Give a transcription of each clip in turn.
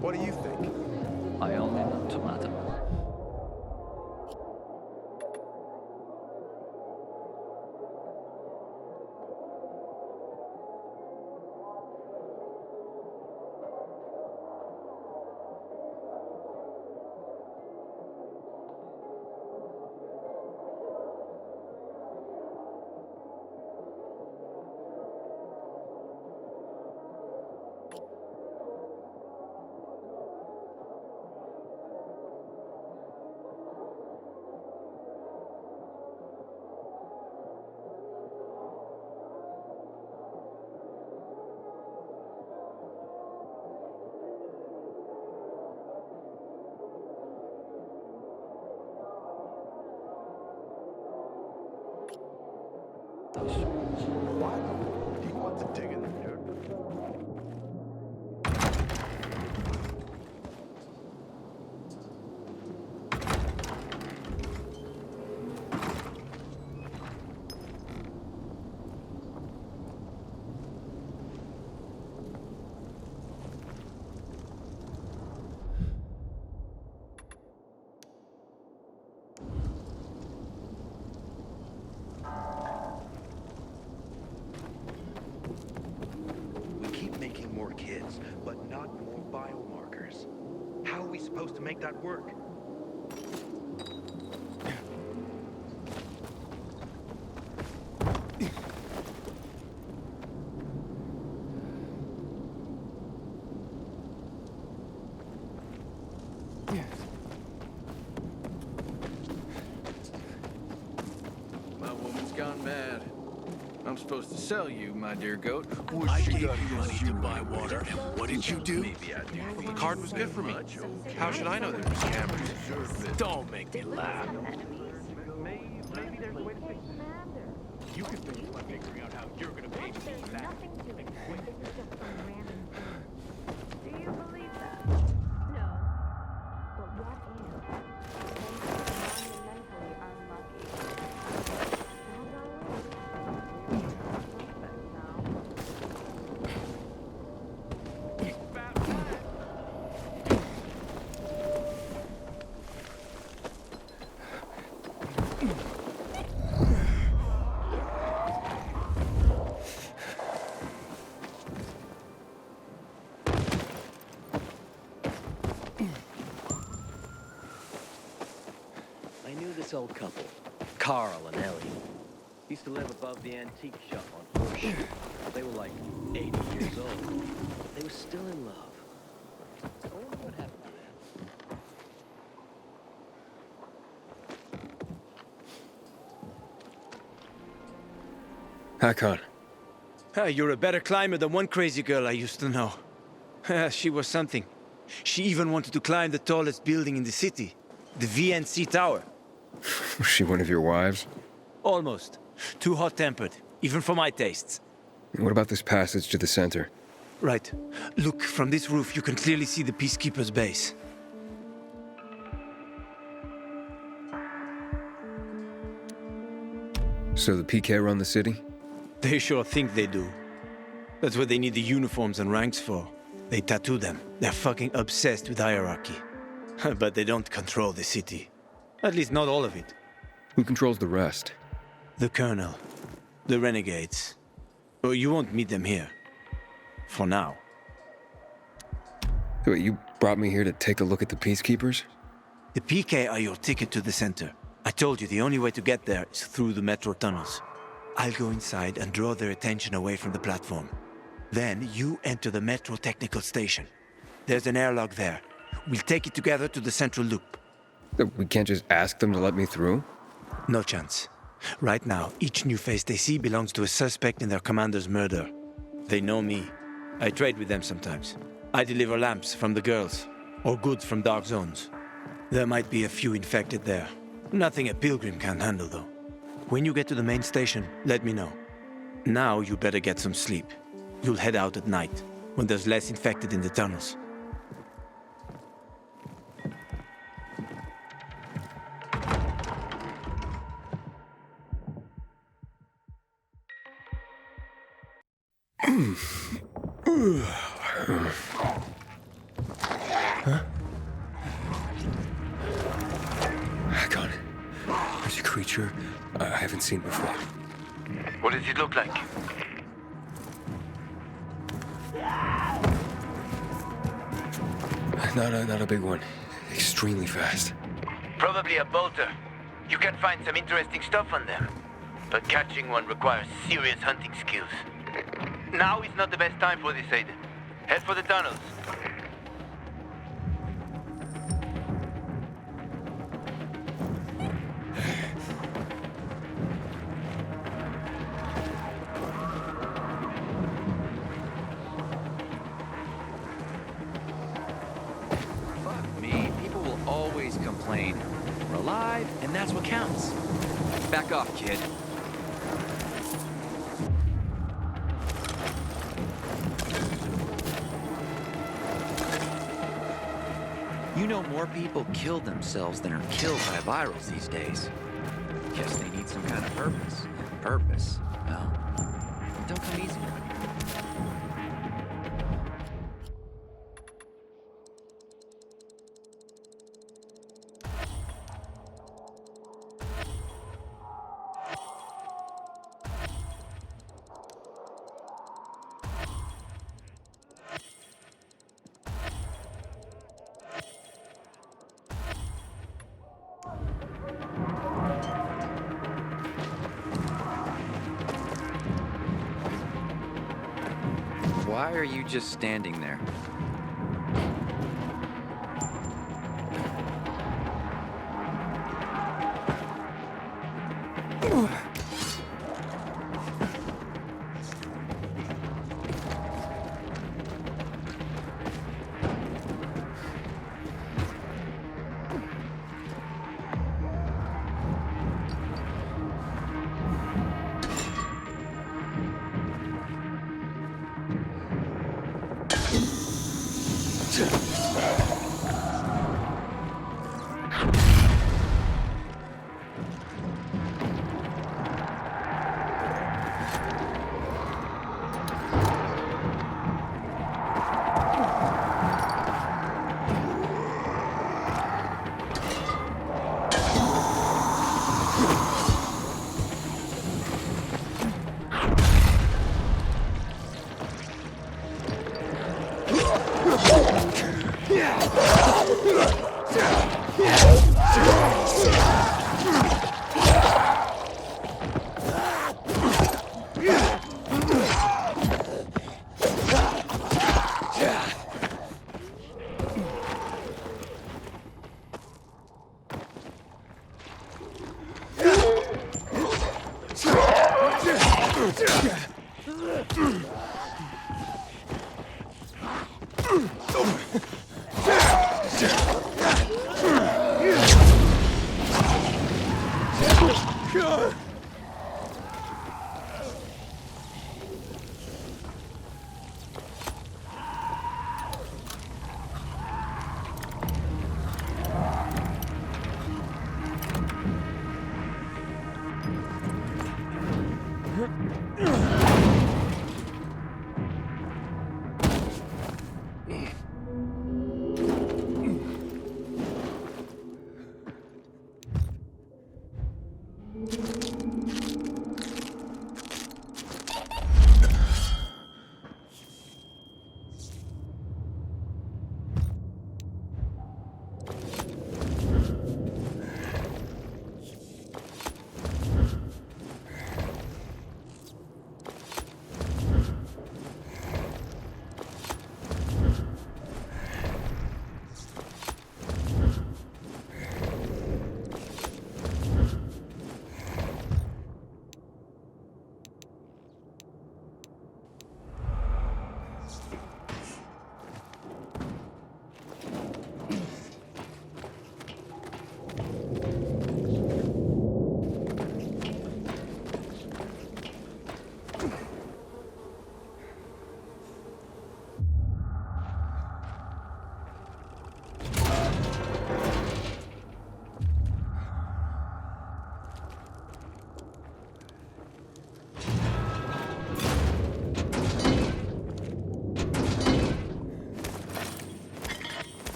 What do you think? I only know tomato. What? Do you want to dig in the dirt? More kids, but not more biomarkers. How are we supposed to make that work? My woman's gone mad. I'm supposed to sell you, my dear goat. I gave you money to buy water, and what did you do? Maybe I do. Well, the card was good for me. How should I know there were scammers? Don't make me laugh. Maybe there's a way to fix it. You can finish by figuring out how you're gonna pay me There's back. nothing to it. This is just some random thing. Do you believe that? No. But what if they are monumentally unlucky? I knew this old couple, Carl and Ellie. Used to live above the antique shop on Horseshoe. They were like 80 years old. They were still in love. I wonder what happened to them. Hakon. You're a better climber than one crazy girl I used to know. She was something. She even wanted to climb the tallest building in the city, the VNC Tower. Was she one of your wives? Almost. Too hot-tempered, even for my tastes. What about this passage to the center? Right. Look, from this roof you can clearly see the Peacekeeper's base. So the PK run the city? They sure think they do. That's what they need the uniforms and ranks for. They tattoo them. They're fucking obsessed with hierarchy. But they don't control the city. At least not all of it. Who controls the rest? The Colonel. The Renegades. Oh, you won't meet them here. For now. Wait, you brought me here to take a look at the Peacekeepers? The PK are your ticket to the center. I told you the only way to get there is through the metro tunnels. I'll go inside and draw their attention away from the platform. Then you enter the metro technical station. There's an airlock there. We'll take it together to the central loop. We can't just ask them to let me through? No chance. Right now, each new face they see belongs to a suspect in their commander's murder. They know me. I trade with them sometimes. I deliver lamps from the girls, or goods from dark zones. There might be a few infected there. Nothing a pilgrim can't handle, though. When you get to the main station, let me know. Now you better get some sleep. You'll head out at night, when there's less infected in the tunnels. Icon. There's a creature I haven't seen before. What does it look like? Not a big one. Extremely fast. Probably a bolter. You can find some interesting stuff on them. But catching one requires serious hunting skills. Now is not the best time for this, Aiden. Head for the tunnels. Fuck me. People will always complain. We're alive, and that's what counts. Back off, kid. You know more people kill themselves than are killed by virals these days. Guess they need some kind of purpose. And purpose, well, don't come easy on you. Why are you just standing there?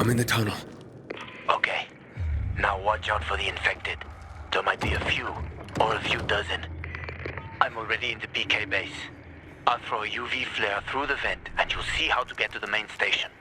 I'm in the tunnel. Okay. Now watch out for the infected. There might be a few, or a few dozen. I'm already in the PK base. I'll throw a UV flare through the vent, and you'll see how to get to the main station.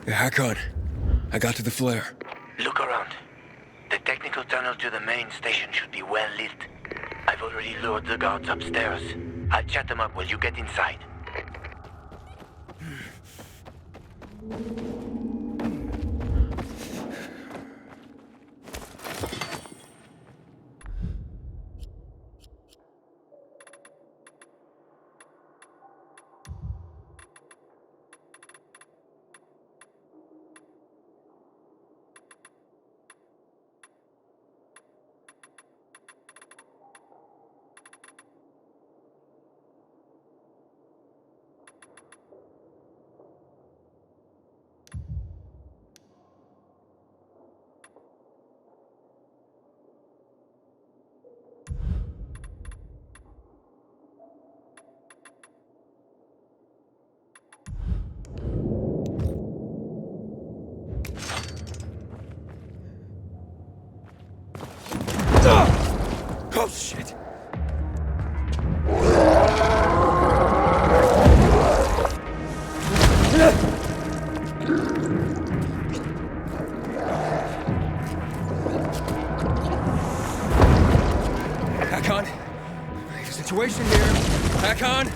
Hack on. I got to the flare. Look around. The technical tunnel to the main station should be well lit. I've already lured the guards upstairs. I'll chat them up while you get inside. Oh, shit! Hack on. Situation here. Hack on.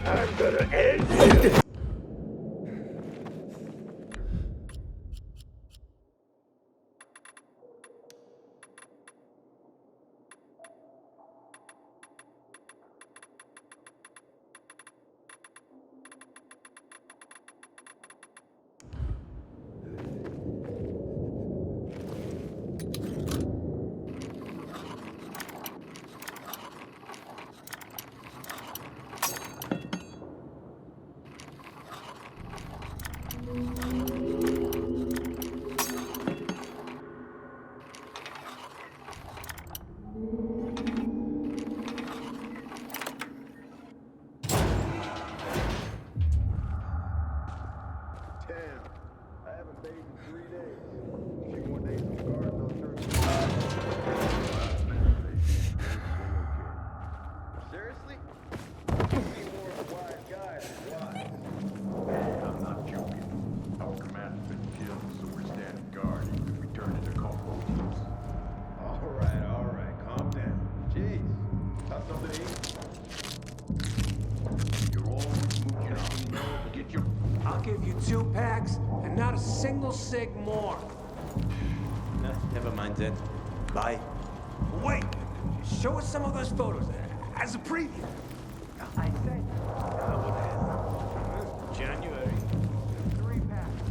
I'm gonna end you! I'll give you 2 packs and not a single cig more. Never mind then. Bye. Wait, show us some of those photos as a preview. I said. January. 3 packs.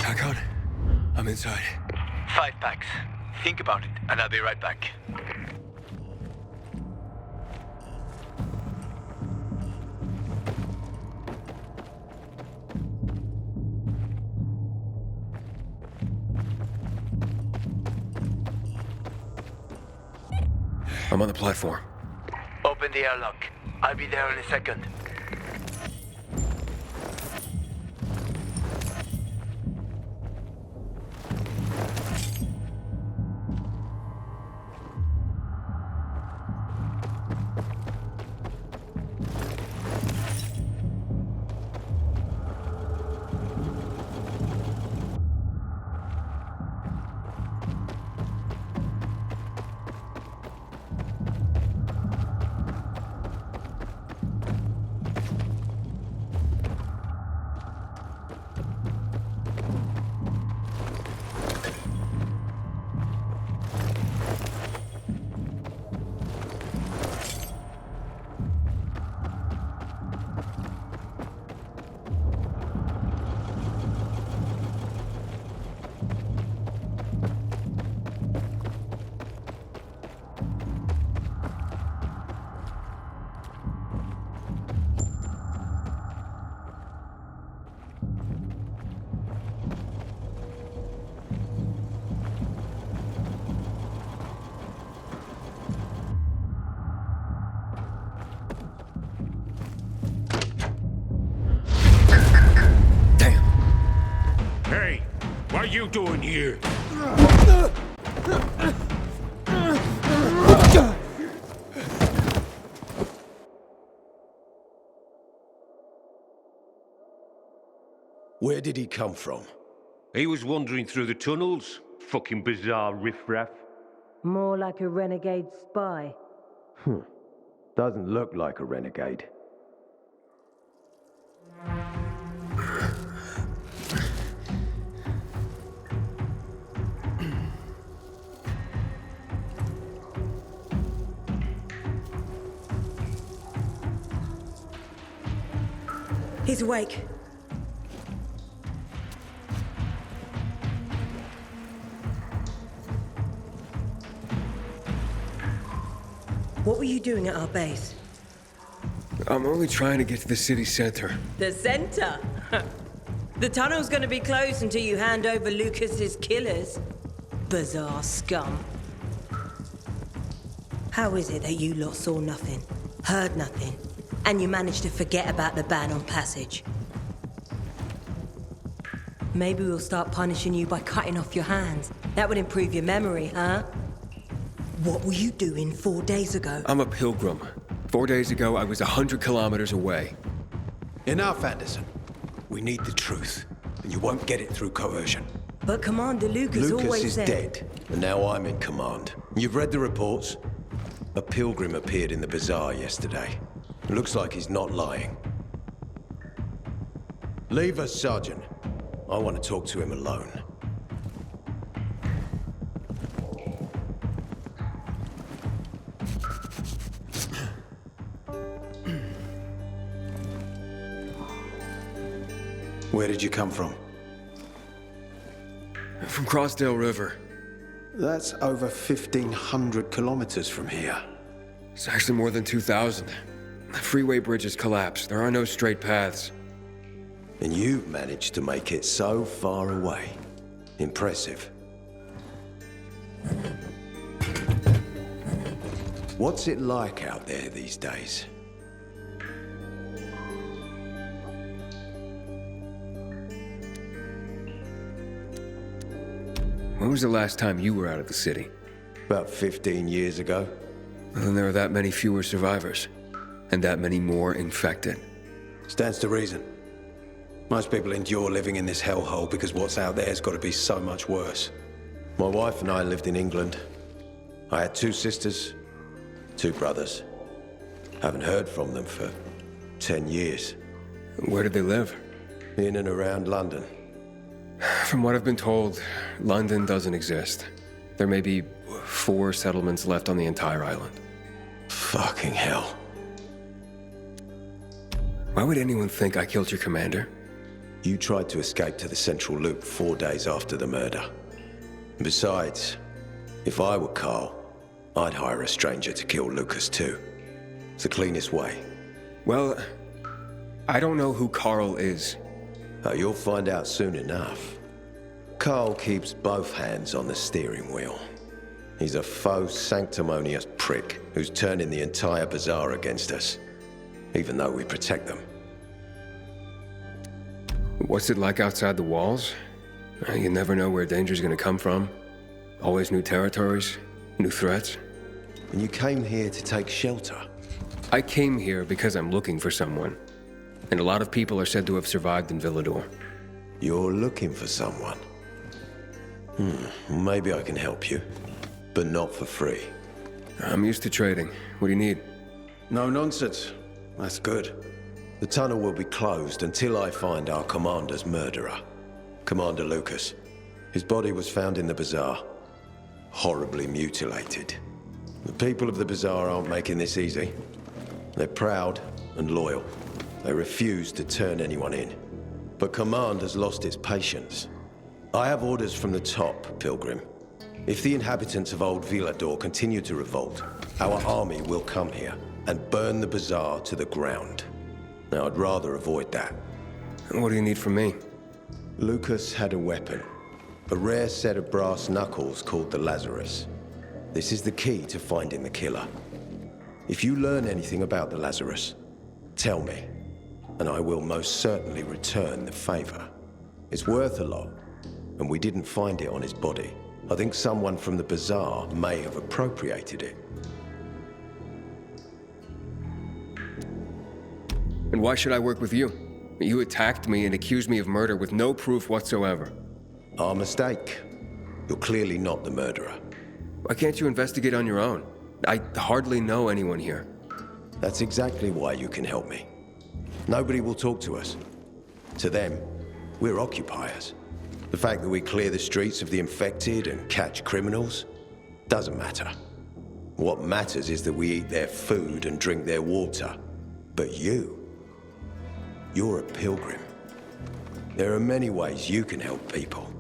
Hakon, I'm inside. 5 packs. Think about it, and I'll be right back. I'm on the platform. Open the airlock. I'll be there in a second. Hey, what are you doing here? Where did he come from? He was wandering through the tunnels. Fucking bizarre riffraff. More like a renegade spy. Doesn't look like a renegade. He's awake. What were you doing at our base? I'm only trying to get to the city center. The center? The tunnel's gonna be closed until you hand over Lucas's killers. Bizarre scum. How is it that you lot saw nothing, heard nothing, and you managed to forget about the ban on passage? Maybe we'll start punishing you by cutting off your hands. That would improve your memory, huh? What were you doing 4 days ago? I'm a pilgrim. 4 days ago, I was 100 kilometers away. Enough, Anderson. We need the truth, and you won't get it through coercion. But Commander Lucas always is said... dead, and now I'm in command. You've read the reports? A pilgrim appeared in the bazaar yesterday. Looks like he's not lying. Leave us, Sergeant. I want to talk to him alone. Where did you come from? From Crossdale River. That's over 1,500 kilometers from here. It's actually more than 2,000. The freeway bridges collapsed. There are no straight paths. And you've managed to make it so far away. Impressive. What's it like out there these days? When was the last time you were out of the city? About 15 years ago. Well, then there are that many fewer survivors. And that many more infected. Stands to reason. Most people endure living in this hellhole because what's out there has got to be so much worse. My wife and I lived in England. I had 2 sisters, 2 brothers. Haven't heard from them for 10 years. Where did they live? In and around London. From what I've been told, London doesn't exist. There may be 4 settlements left on the entire island. Fucking hell. Why would anyone think I killed your commander? You tried to escape to the Central Loop 4 days after the murder. Besides, if I were Carl, I'd hire a stranger to kill Lucas too. It's the cleanest way. Well, I don't know who Carl is. You'll find out soon enough. Carl keeps both hands on the steering wheel. He's a faux sanctimonious prick who's turning the entire bazaar against us, even though we protect them. What's it like outside the walls? You never know where danger's gonna come from. Always new territories, new threats. And you came here to take shelter? I came here because I'm looking for someone. And a lot of people are said to have survived in Villador. You're looking for someone? Maybe I can help you, but not for free. I'm used to trading. What do you need? No nonsense. That's good. The tunnel will be closed until I find our commander's murderer, Commander Lucas. His body was found in the bazaar, horribly mutilated. The people of the bazaar aren't making this easy. They're proud and loyal. They refuse to turn anyone in. But Command has lost its patience. I have orders from the top, Pilgrim. If the inhabitants of Old Villador continue to revolt, our army will come here and burn the bazaar to the ground. Now, I'd rather avoid that. What do you need from me? Lucas had a weapon. A rare set of brass knuckles called the Lazarus. This is the key to finding the killer. If you learn anything about the Lazarus, tell me, and I will most certainly return the favor. It's worth a lot, and we didn't find it on his body. I think someone from the bazaar may have appropriated it. And why should I work with you? You attacked me and accused me of murder with no proof whatsoever. Our mistake. You're clearly not the murderer. Why can't you investigate on your own? I hardly know anyone here. That's exactly why you can help me. Nobody will talk to us. To them, we're occupiers. The fact that we clear the streets of the infected and catch criminals doesn't matter. What matters is that we eat their food and drink their water. But you're a pilgrim. There are many ways you can help people.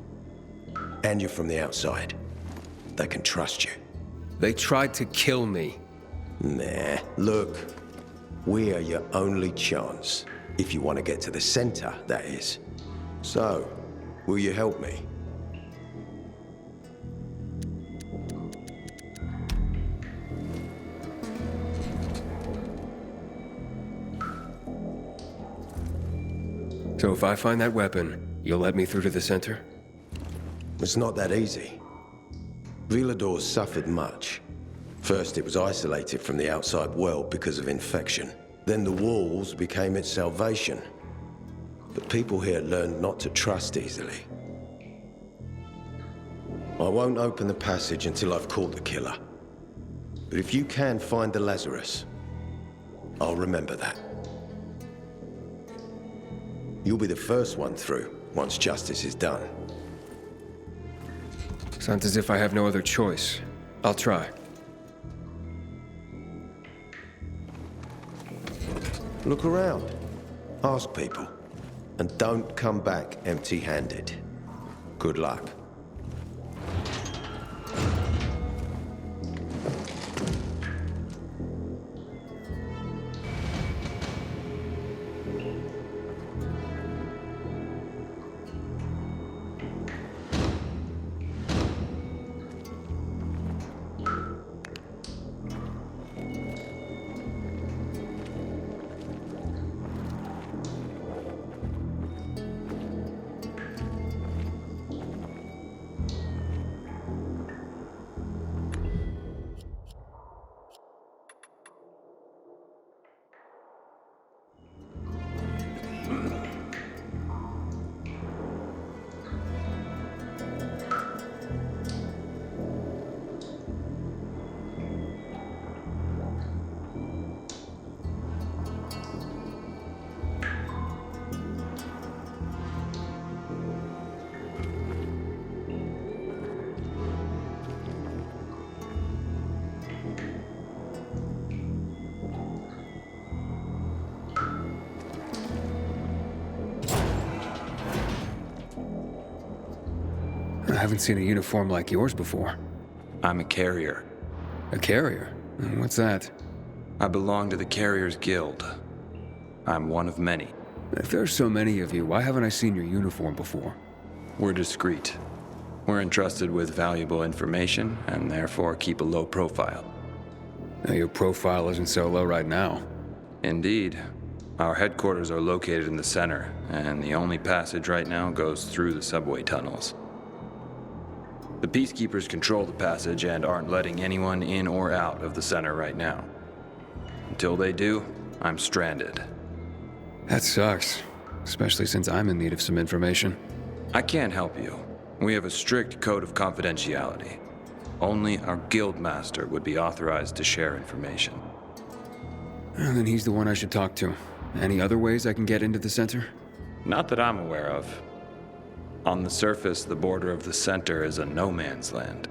And you're from the outside. They can trust you. They tried to kill me. Nah, look. We are your only chance. If you want to get to the center, that is. So, will you help me? So if I find that weapon, you'll let me through to the center? It's not that easy. Villador suffered much. First, it was isolated from the outside world because of infection. Then the walls became its salvation. But people here learned not to trust easily. I won't open the passage until I've caught the killer. But if you can find the Lazarus, I'll remember that. You'll be the first one through, once justice is done. Sounds as if I have no other choice. I'll try. Look around. Ask people. And don't come back empty-handed. Good luck. haven't seen a uniform like yours before. I'm a carrier. A carrier? What's that? I belong to the Carriers Guild. I'm one of many. If there's so many of you, why haven't I seen your uniform before? We're discreet. We're entrusted with valuable information, and therefore keep a low profile. Now, your profile isn't so low right now. Indeed. Our headquarters are located in the center, and the only passage right now goes through the subway tunnels. The Peacekeepers control the passage and aren't letting anyone in or out of the center right now. Until they do, I'm stranded. That sucks, especially since I'm in need of some information. I can't help you. We have a strict code of confidentiality. Only our guild master would be authorized to share information. And then he's the one I should talk to. Any other ways I can get into the center? Not that I'm aware of. On the surface, the border of the center is a no-man's land.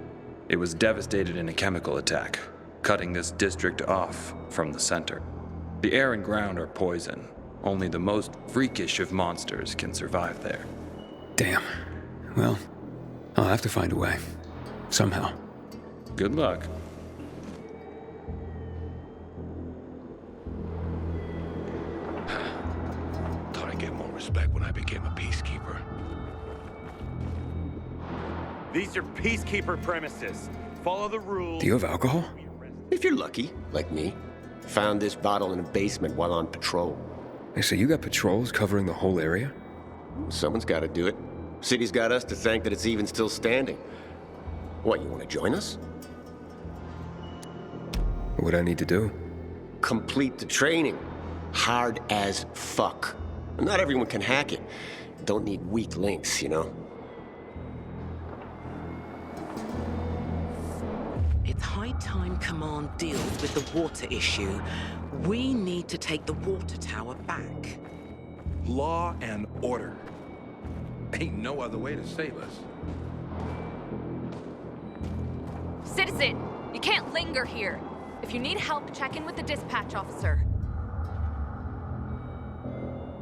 It was devastated in a chemical attack, cutting this district off from the center. The air and ground are poison. Only the most freakish of monsters can survive there. Damn. Well, I'll have to find a way. Somehow. Good luck. Thought I'd get more respect when I became a peacekeeper. These are peacekeeper premises. Follow the rules. Do you have alcohol? If you're lucky, like me. Found this bottle in a basement while on patrol. Hey, so you got patrols covering the whole area? Someone's got to do it. City's got us to thank that it's even still standing. What, you want to join us? What would I need to do? Complete the training. Hard as fuck. Not everyone can hack it. Don't need weak links, you know? It's high time Command deals with the water issue. We need to take the water tower back. Law and order. Ain't no other way to save us. Citizen, you can't linger here. If you need help, check in with the dispatch officer.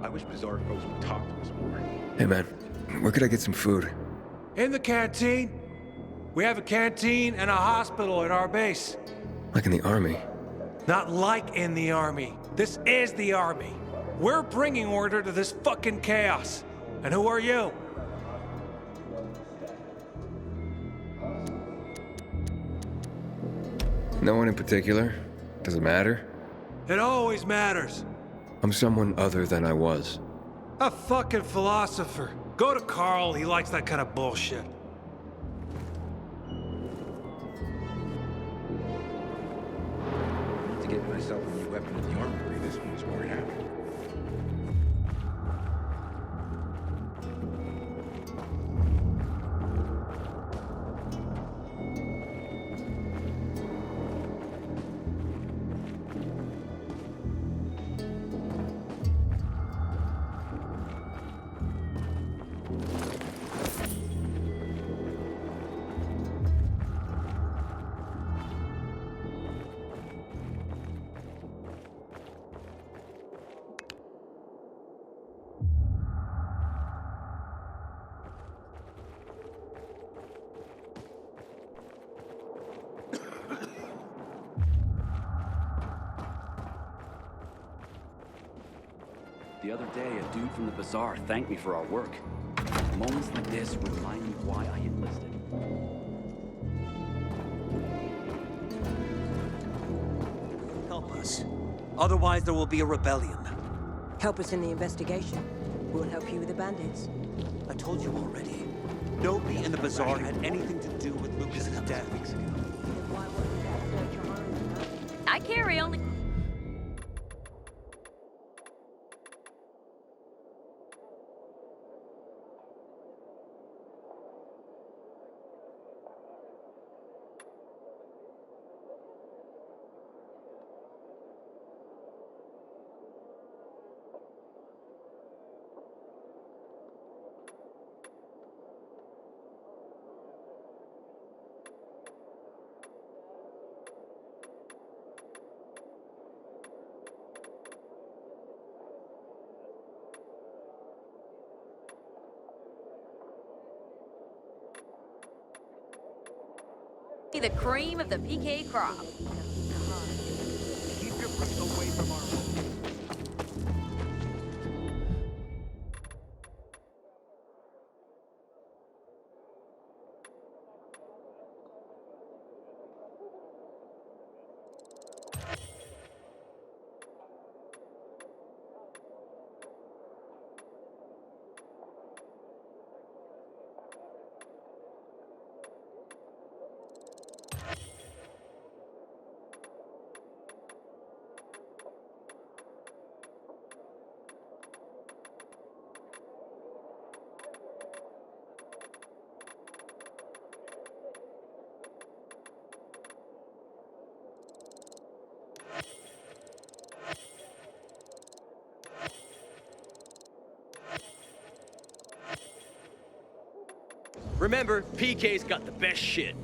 I wish Bizarre folks would talk to us more. Hey man, where could I get some food? In the canteen. We have a canteen and a hospital at our base. Like in the army? Not like in the army. This is the army. We're bringing order to this fucking chaos. And who are you? No one in particular? Does it matter? It always matters. I'm someone other than I was. A fucking philosopher. Go to Carl, he likes that kind of bullshit. To get myself a new weapon in the armory, this one's worn out. The other day, a dude from the bazaar thanked me for our work. Moments like this remind me why I enlisted. Help us. Otherwise, there will be a rebellion. Help us in the investigation. We'll help you with the bandits. I told you already. Nobody in the bazaar had anything to do with Lucas's death. I carry only... be the cream of the PK crop. Keep your feet away from our... Remember, PK's got the best shit.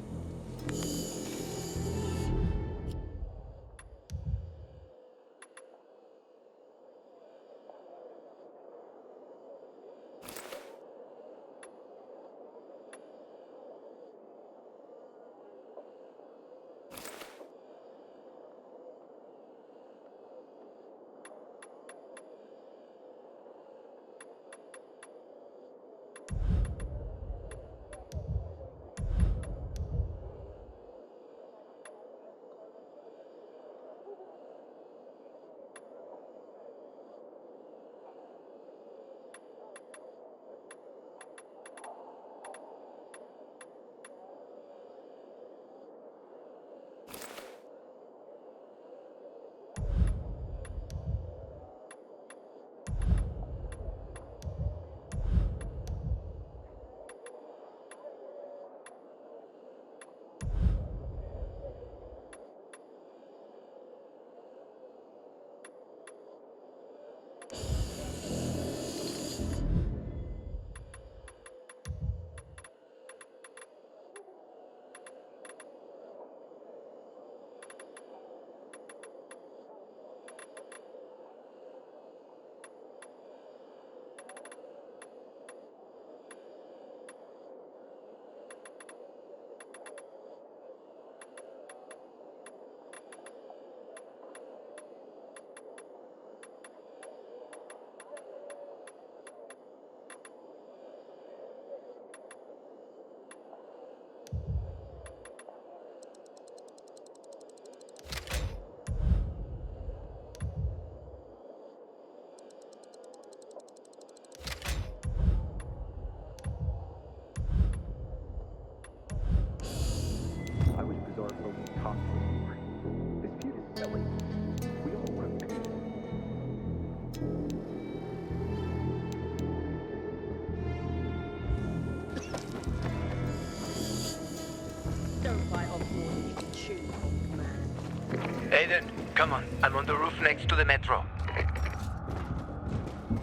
Aiden, come on. I'm on the roof next to the metro.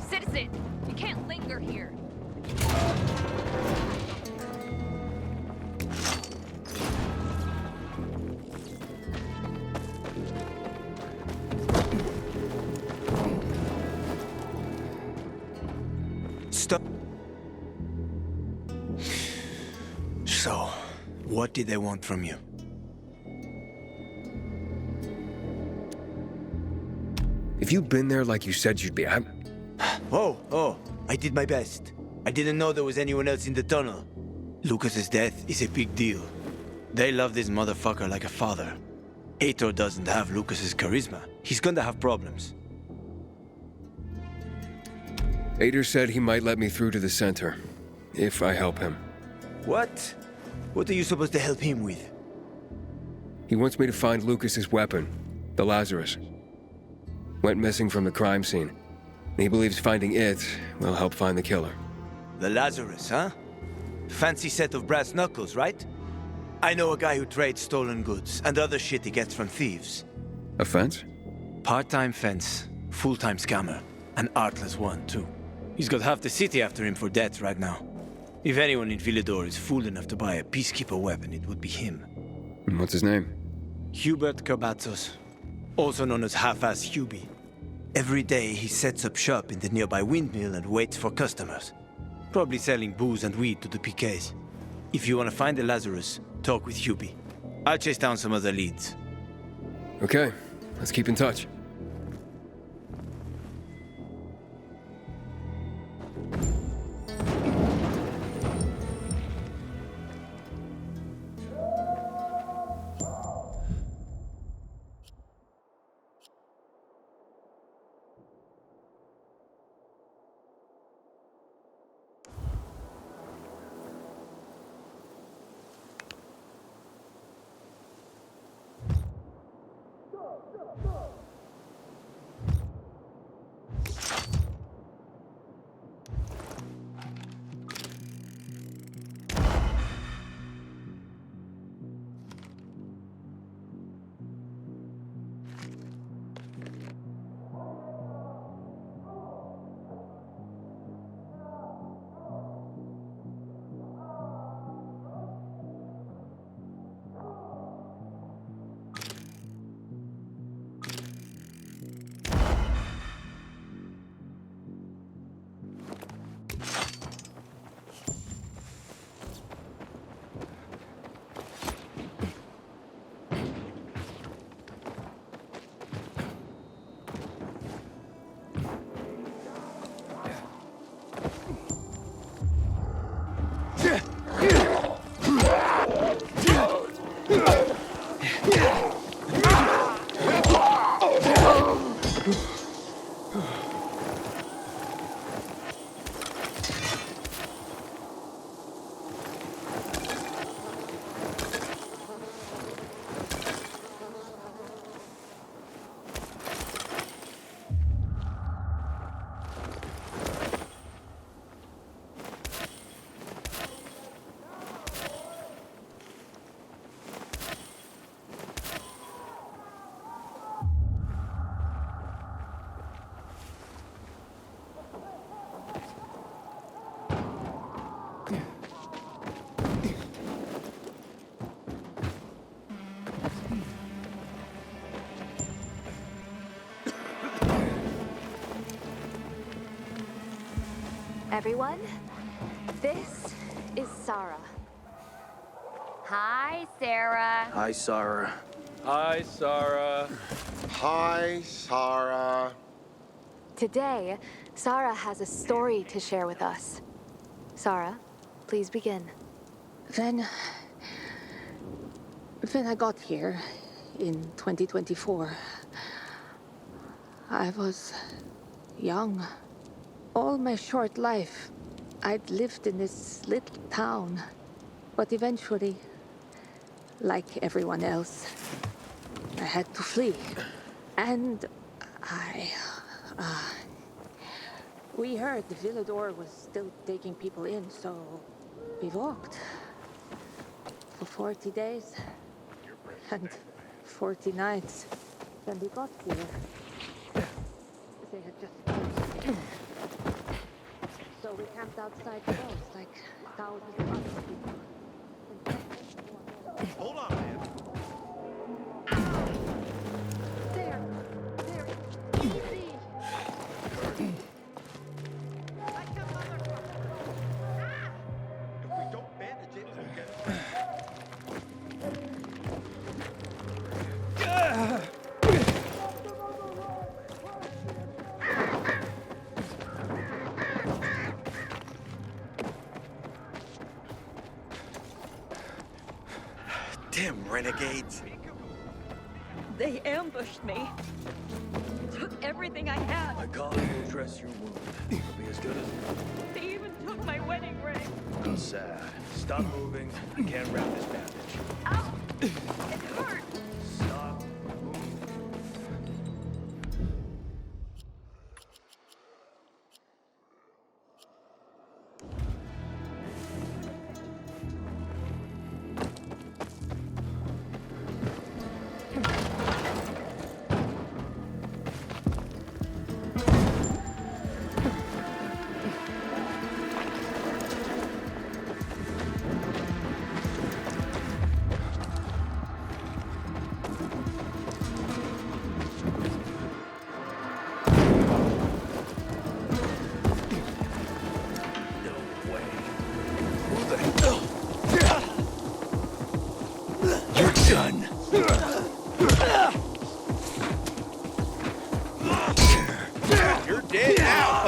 Citizen, you can't linger here. Stop. So, what did they want from you? If you'd been there like you said you'd be, Oh, I did my best. I didn't know there was anyone else in the tunnel. Lucas's death is a big deal. They love this motherfucker like a father. Aitor doesn't have Lucas's charisma. He's gonna have problems. Aitor said he might let me through to the center, if I help him. What? What are you supposed to help him with? He wants me to find Lucas's weapon, the Lazarus. Went missing from the crime scene. He believes finding it will help find the killer. The Lazarus, huh? Fancy set of brass knuckles, right? I know a guy who trades stolen goods and other shit he gets from thieves. A fence? Part-time fence, full-time scammer. An artless one, too. He's got half the city after him for debt right now. If anyone in Villador is fool enough to buy a peacekeeper weapon, it would be him. And what's his name? Hubert Carbatzos, also known as Half-Ass Hubie. Every day he sets up shop in the nearby windmill and waits for customers. Probably selling booze and weed to the PKs. If you want to find the Lazarus, talk with Hubie. I'll chase down some other leads. Okay, let's keep in touch. Everyone, this is Sarah. Hi, Sarah. Hi, Sarah. Hi, Sarah. Hi, Sarah. Today, Sarah has a story to share with us. Sarah, please begin. When I got here in 2024, I was young. All my short life, I'd lived in this little town. But eventually, like everyone else, I had to flee. And we heard the Villador was still taking people in, so we walked for 40 days and 40 nights. When we got here, they had just... So we camped outside the walls like thousands of other people. Hold on, man. There! Easy! If we don't bandage it, we'll get it. Damn renegades. They ambushed me. Took everything I had. My colleague will dress your wound. It'll be as good as They even took my wedding ring. How sad. Stop moving. I can't wrap this bandage. Ow! It hurt! Stop moving.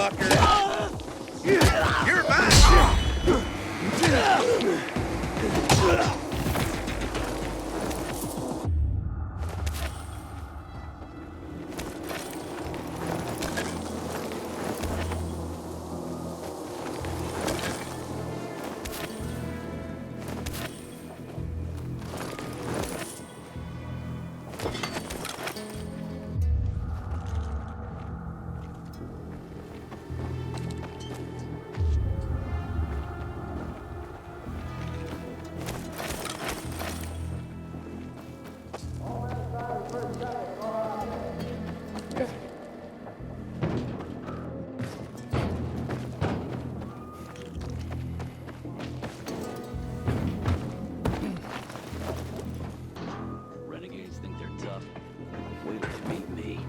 fucker! You're mine! Renegades think they're tough. Wait till you meet me.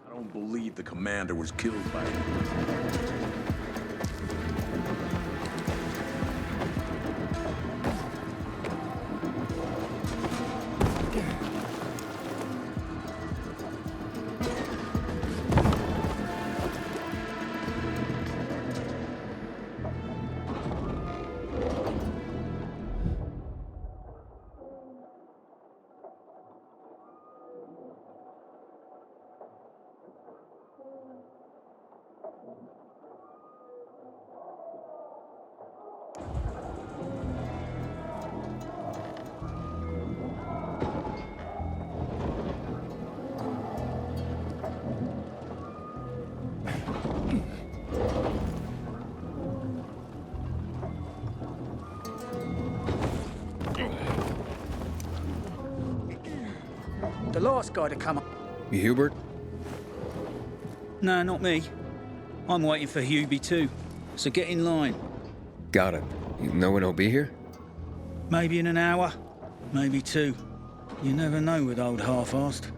I don't believe the commander was killed by him. The last guy to come up. You Hubert? No, not me. I'm waiting for Hubie too. So get in line. Got it. You know when he'll be here? Maybe in an hour, maybe two. You never know with old half-assed.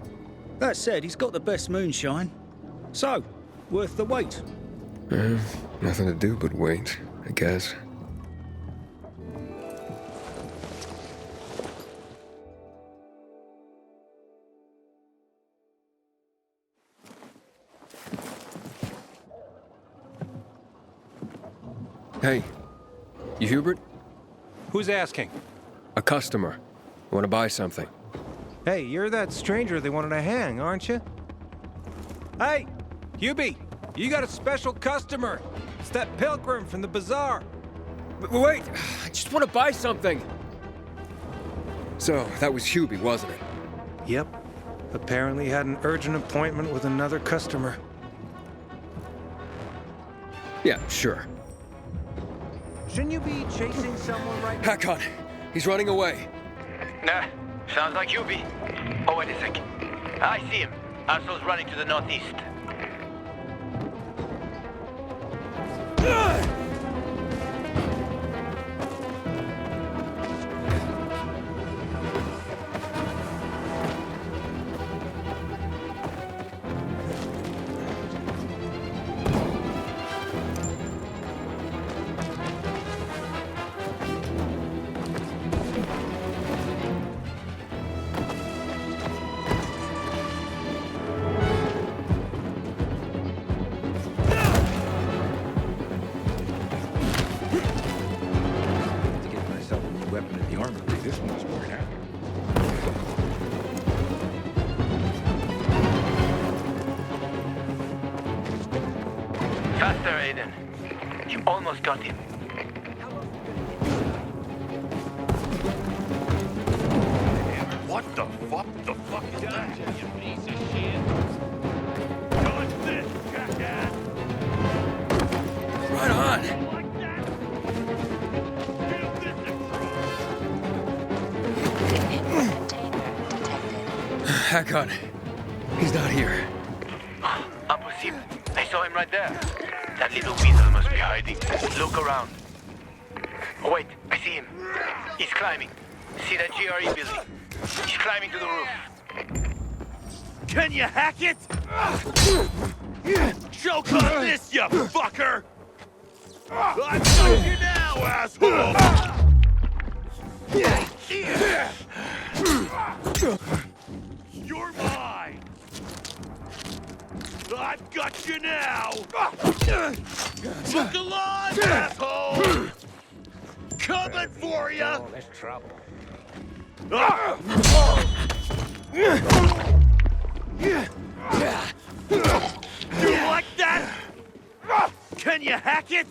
That said, he's got the best moonshine. So, worth the wait. Nothing to do but wait, I guess. Hey, you Hubert? Who's asking? A customer. Want to buy something. Hey, you're that stranger they wanted to hang, aren't you? Hey, Hubie, you got a special customer. It's that pilgrim from the bazaar. Wait, I just want to buy something. So, that was Hubie, wasn't it? Yep. Apparently had an urgent appointment with another customer. Yeah, sure. Shouldn't you be chasing someone right now? Hakon, he's running away. Nah, sounds like Hubie. Oh, wait a sec. I see him. Asshole's running to the northeast. Faster, Aiden. You almost got him. What the fuck? The fuck is that? You piece of shit. Dodge this, jackass! Right on. Hakon, he's not here. Impossible. I saw him right there. That little weasel must be hiding. Look around. Oh, wait. I see him. He's climbing. See that GRE building? He's climbing to the roof. Can you hack it? Choke on this, you fucker! I've got you now, asshole! You're mine! I've got you now! Look alive, asshole! Coming for you! Oh, that's trouble. You like that? Can you hack it?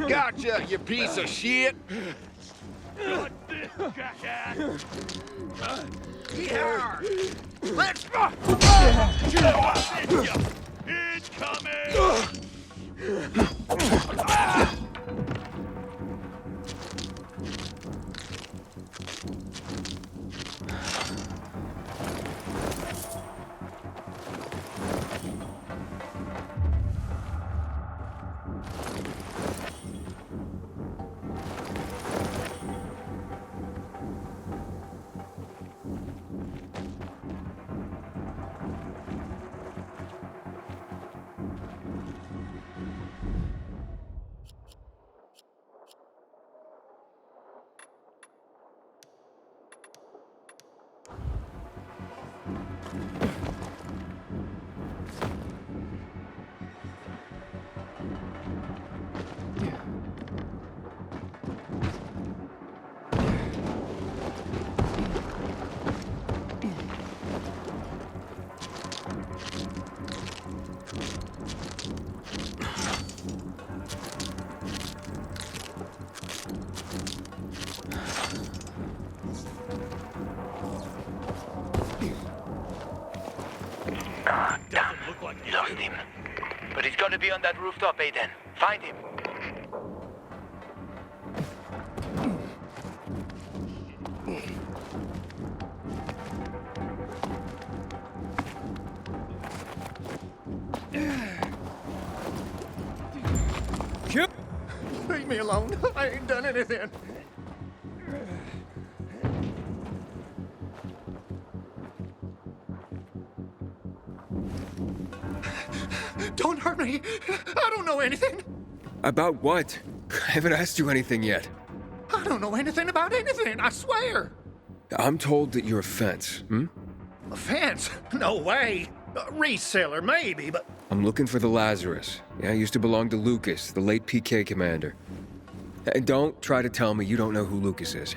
Gotcha, you piece of shit! Got this, jackass! Yeah. Let's Incoming! Lost him. But he's gotta be on that rooftop, Aiden. Find him. Leave me alone. I ain't done anything. Don't hurt me. I don't know anything. About what? I haven't asked you anything yet. I don't know anything about anything, I swear. I'm told that you're a fence, A fence? No way. A reseller, maybe, but... I'm looking for the Lazarus. Yeah, I used to belong to Lucas, the late PK commander. And don't try to tell me you don't know who Lucas is.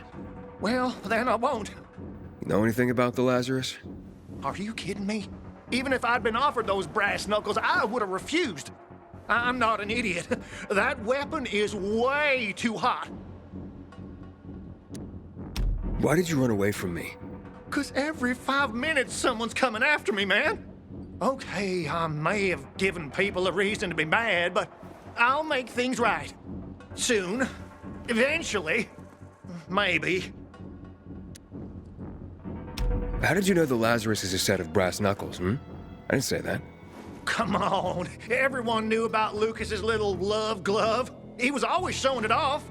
Well, then I won't. You know anything about the Lazarus? Are you kidding me? Even if I'd been offered those brass knuckles, I would have refused. I'm not an idiot. That weapon is way too hot. Why did you run away from me? 'Cause every 5 minutes someone's coming after me, man. Okay, I may have given people a reason to be mad, but I'll make things right. Soon. Eventually. Maybe. How did you know the Lazarus is a set of brass knuckles, I didn't say that. Come on. Everyone knew about Lucas's little love glove. He was always showing it off.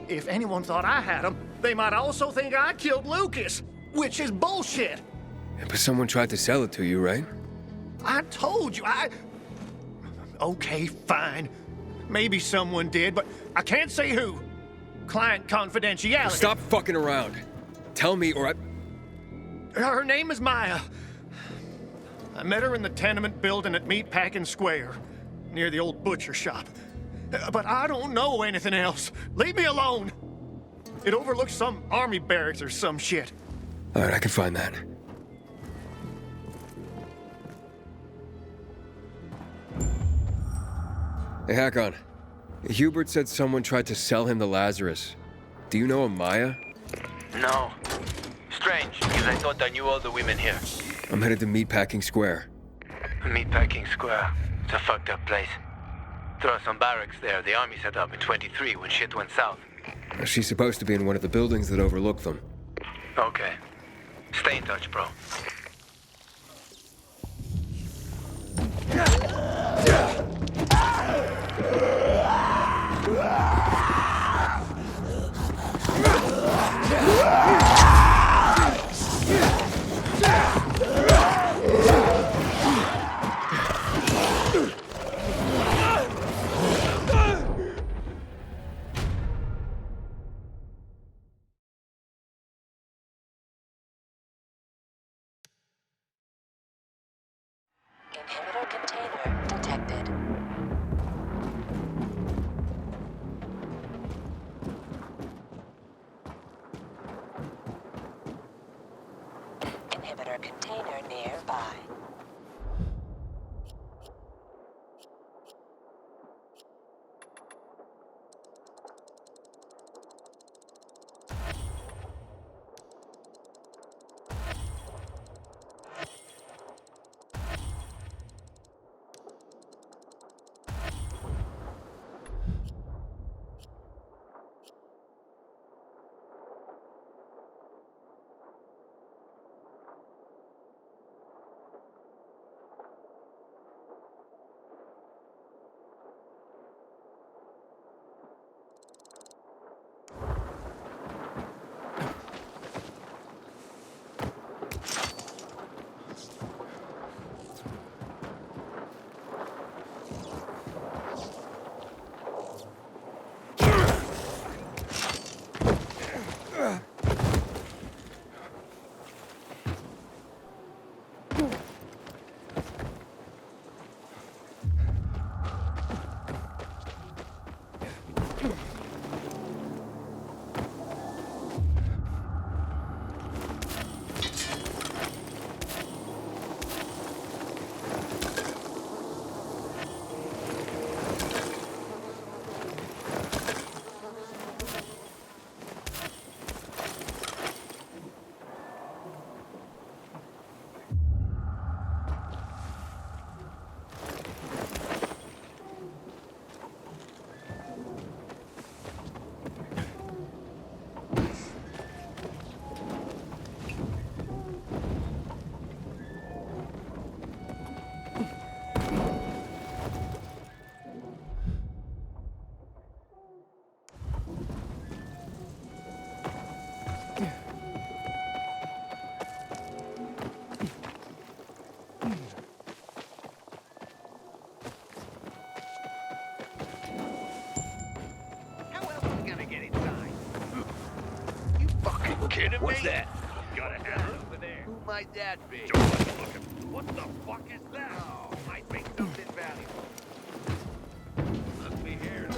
If anyone thought I had him, they might also think I killed Lucas, which is bullshit. But someone tried to sell it to you, right? I told you, Okay, fine. Maybe someone did, but I can't say who. Client confidentiality. Stop fucking around. Tell me or I... Her name is Maya. I met her in the tenement building at Meatpacking Square, near the old butcher shop. But I don't know anything else. Leave me alone. It overlooks some army barracks or some shit. All right, I can find that. Hey, Hakon. Hubert said someone tried to sell him the Lazarus. Do you know a Maya? No. Strange, because I thought I knew all the women here. I'm headed to Meatpacking Square. Meatpacking Square. It's a fucked up place. There are some barracks there the army set up in 23 when shit went south. She's supposed to be in one of the buildings that overlook them. Okay. Stay in touch, bro. kidding What's me? that? Gotta have it over there. Who might that be? Don't let me look at. What the fuck is that? Oh, might be something valuable. Must be here.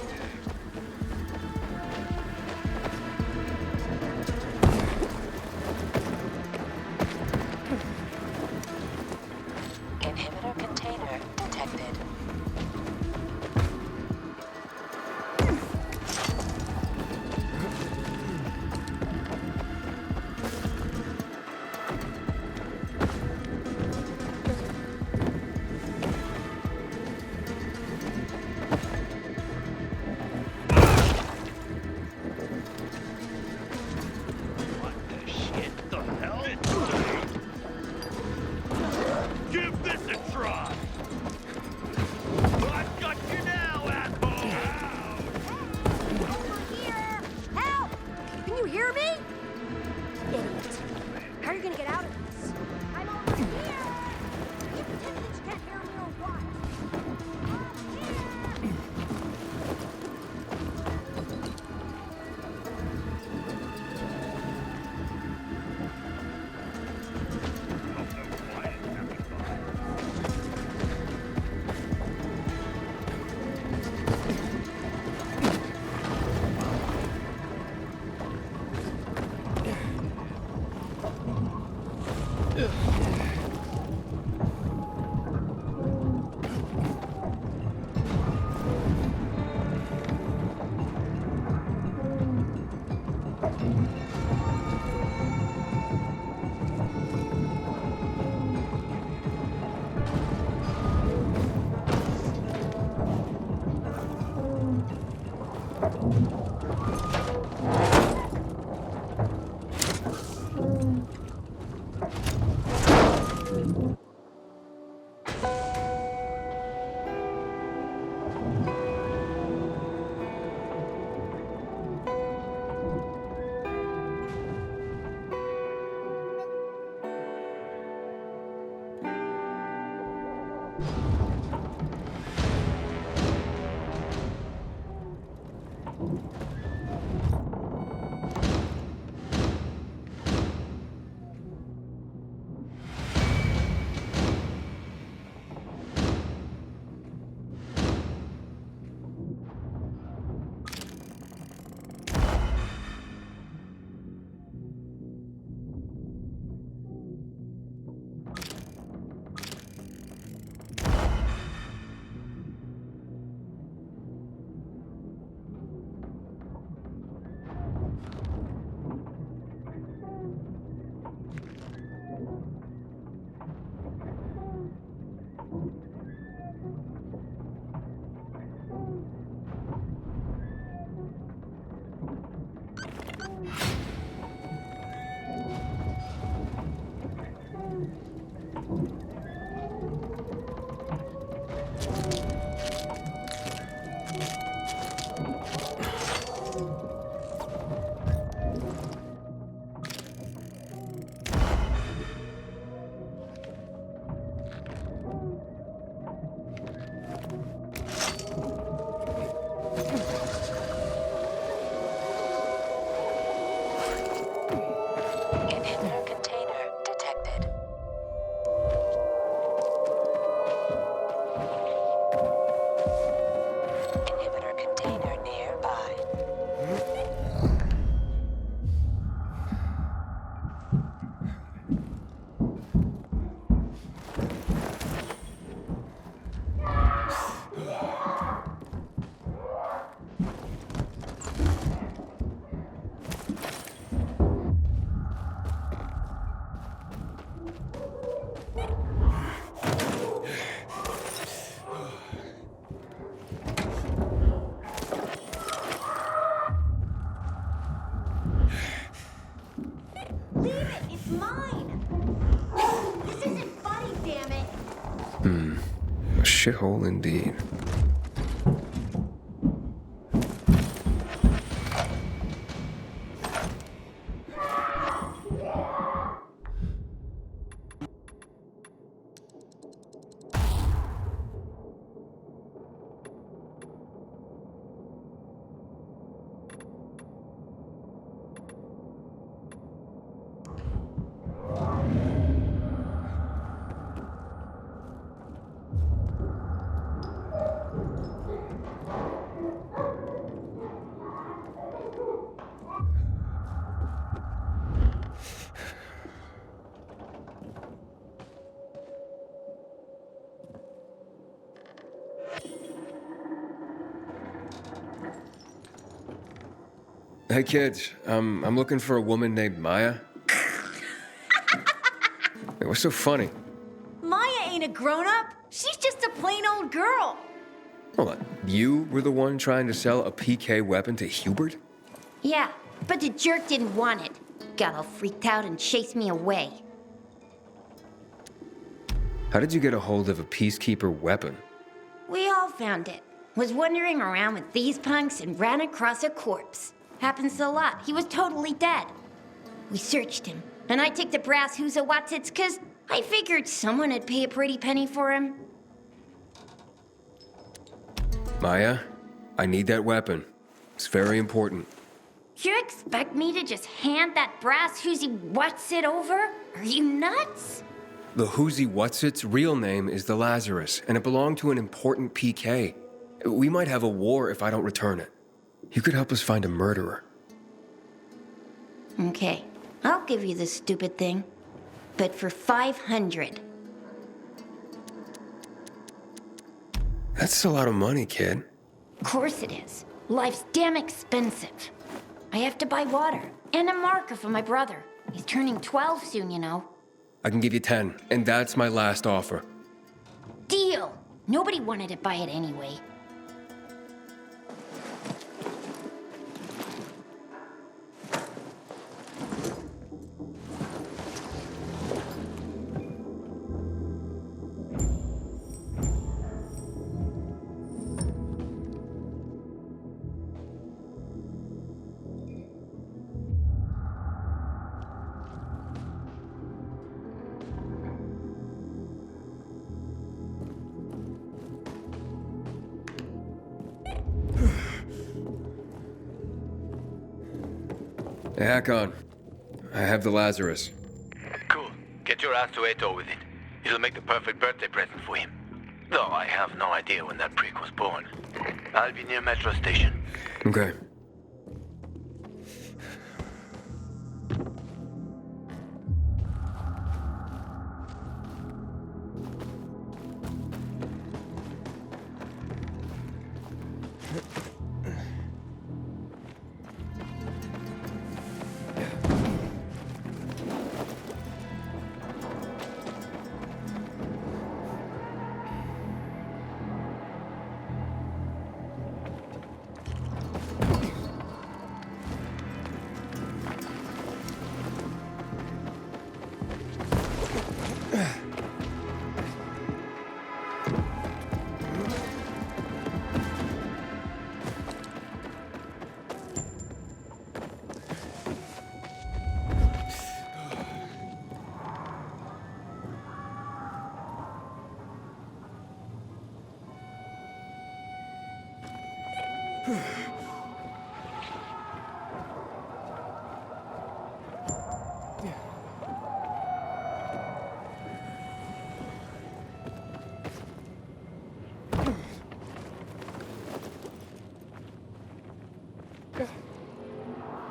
Inhibitor container detected. Give this a try! I've got you now, asshole! Over here! Help! Can you hear me? Idiot. How are you gonna get out of this? I'm over here! You pretend that you can't hear me or what? Inhibitor container detected. Inhibitor container nearby. Leave it! It's mine! This isn't funny, damn it! A shithole indeed. Hey kids, I'm looking for a woman named Maya. Hey, what's so funny? Maya ain't a grown-up. She's just a plain old girl. Hold on, you were the one trying to sell a PK weapon to Hubert? Yeah, but the jerk didn't want it. Got all freaked out and chased me away. How did you get a hold of a Peacekeeper weapon? We all found it. Was wandering around with these punks and ran across a corpse. Happens a lot. He was totally dead. We searched him, and I took the brass Who's-a-Whatsits 'cause I figured someone would pay a pretty penny for him. Maya, I need that weapon. It's very important. You expect me to just hand that brass Who's-a-Whatsit over? Are you nuts? The Who's-a-Whatsit's real name is the Lazarus, and it belonged to an important PK. We might have a war if I don't return it. You could help us find a murderer. Okay, I'll give you this stupid thing. But for 500. That's a lot of money, kid. Of course it is. Life's damn expensive. I have to buy water and a marker for my brother. He's turning 12 soon, you know. I can give you 10, and that's my last offer. Deal! Nobody wanted to buy it anyway. Hey, Hakon. I have the Lazarus. Cool. Get your ass to Eto with it. It'll make the perfect birthday present for him. Though I have no idea when that prick was born. I'll be near Metro Station. Okay.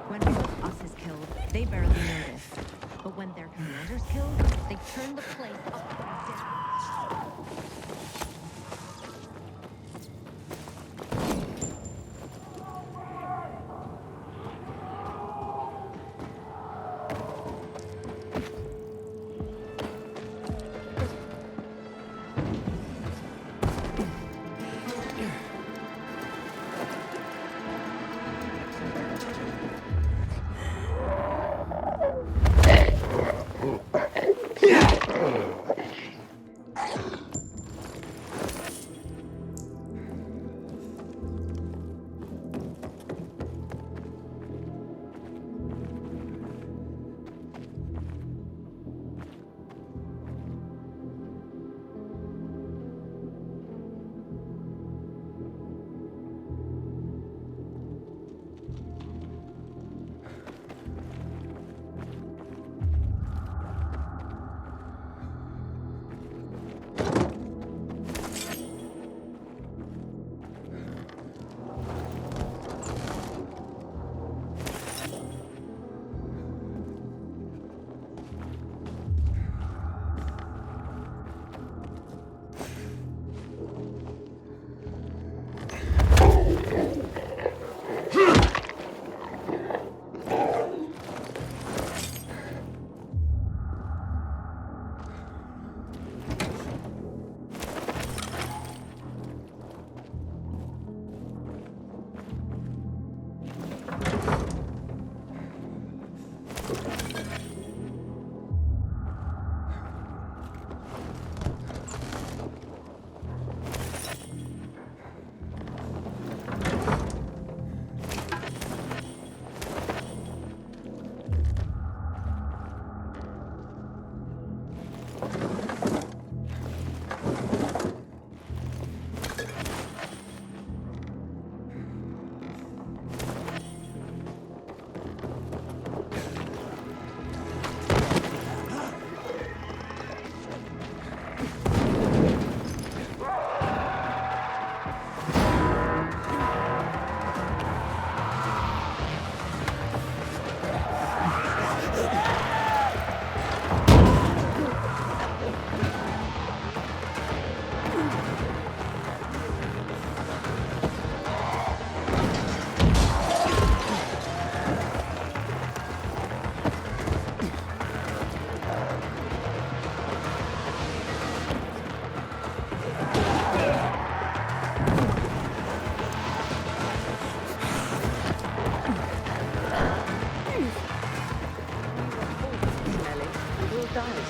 When one of us is killed, they barely notice. But when their commander's killed, they turn the place upside down.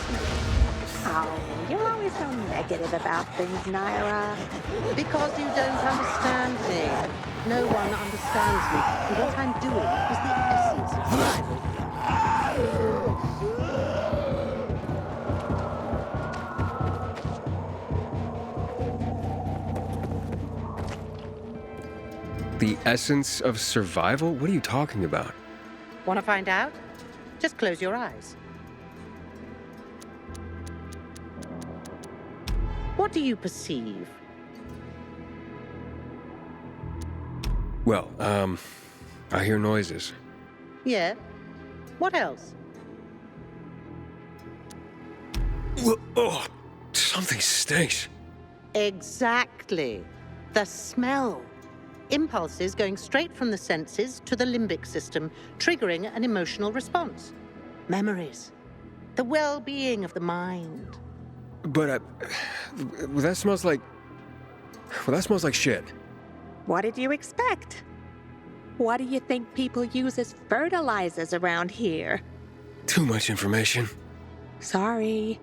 replacement. Oh, you're always so negative about things, Naira. Because you don't understand me. No one understands me. And what I'm doing is the essence of survival here. The essence of survival? What are you talking about? Want to find out? Just close your eyes. What do you perceive? Well, I hear noises. Yeah? What else? Oh, something stinks. Exactly. The smell. Impulses going straight from the senses to the limbic system, triggering an emotional response. Memories. The well-being of the mind. But, well, that smells like... Well, that smells like shit. What did you expect? What do you think people use as fertilizers around here? Too much information. Sorry.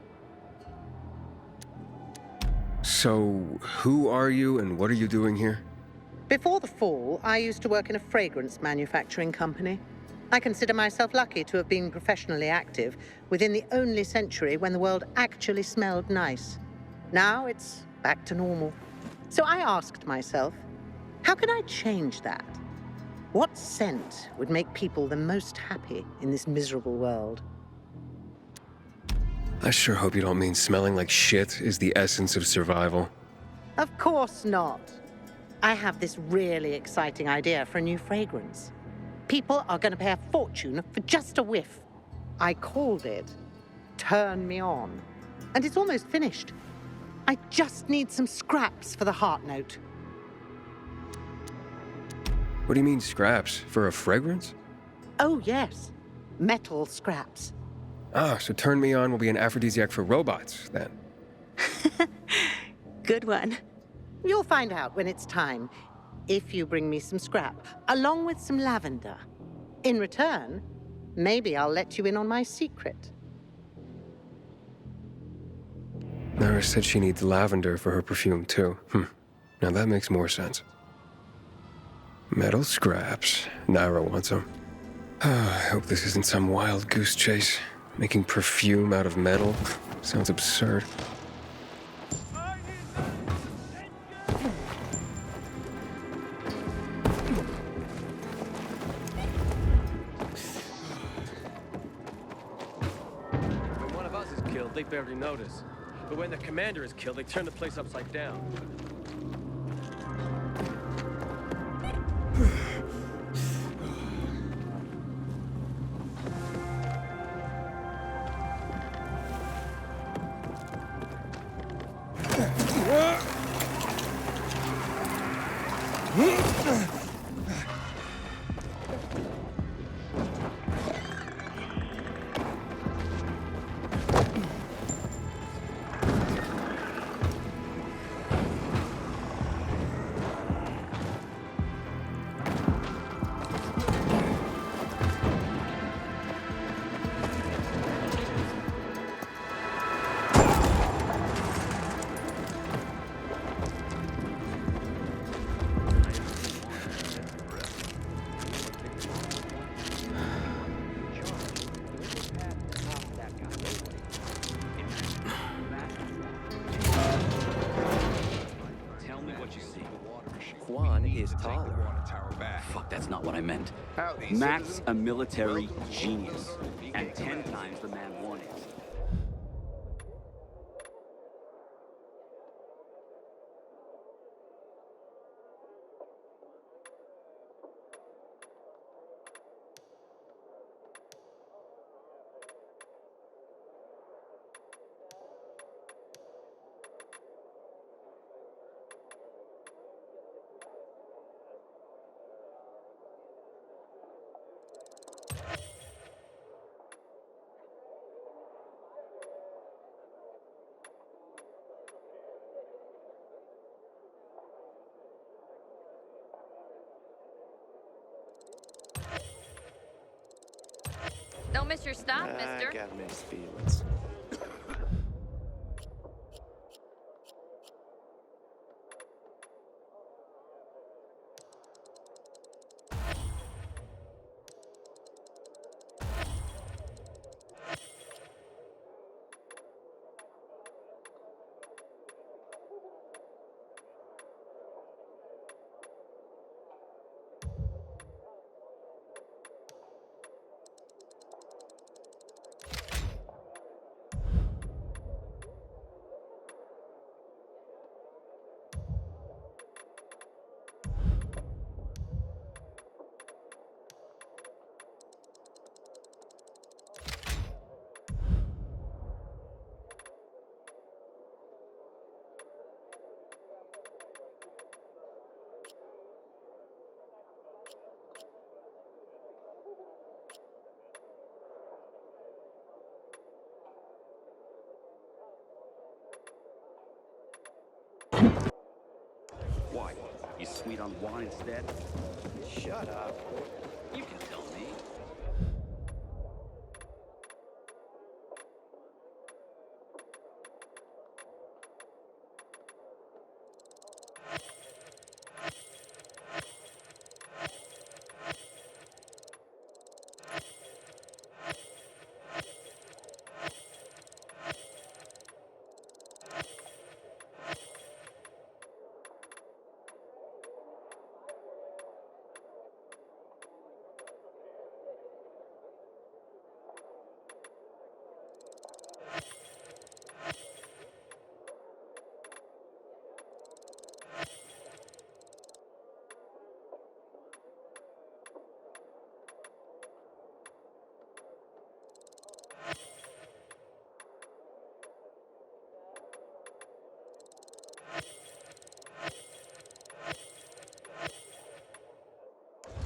So, who are you and what are you doing here? Before the fall, I used to work in a fragrance manufacturing company. I consider myself lucky to have been professionally active within the only century when the world actually smelled nice. Now it's back to normal. So I asked myself, how can I change that? What scent would make people the most happy in this miserable world? I sure hope you don't mean smelling like shit is the essence of survival. Of course not. I have this really exciting idea for a new fragrance. People are going to pay a fortune for just a whiff. I called it Turn Me On. And it's almost finished. I just need some scraps for the heart note. What do you mean scraps? For a fragrance? Oh, yes. Metal scraps. Ah, so Turn Me On will be an aphrodisiac for robots, then. Good one. You'll find out when it's time, if you bring me some scrap, along with some lavender. In return, maybe I'll let you in on my secret. Nara said she needs lavender for her perfume, too. Now that makes more sense. Metal scraps. Naira wants them. I hope this isn't some wild goose chase. Making perfume out of metal sounds absurd. When one of us is killed, they barely notice. But when the commander is killed, they turn the place upside down. Fuck, that's not what I meant. Mac's a military genius, and 10 times the man wanted. Don't miss your stop, mister. I got mixed feelings. sweet on wine instead? Shut up. You can tell me.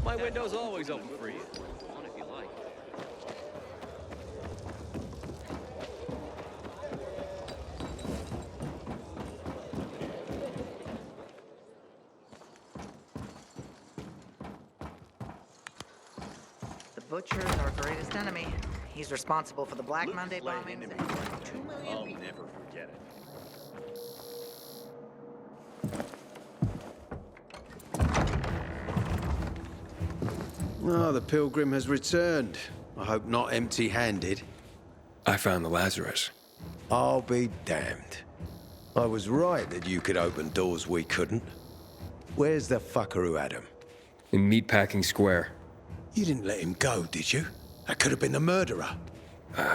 My window's always open for you. On if you like. The Butcher's our greatest enemy. He's responsible for the Black Monday bombings and 2 million I'll people. never forget it. Oh, the pilgrim has returned. I hope not empty-handed. I found the Lazarus. I'll be damned. I was right that you could open doors we couldn't. Where's the fucker who had him? In Meatpacking Square. You didn't let him go, did you? That could have been the murderer.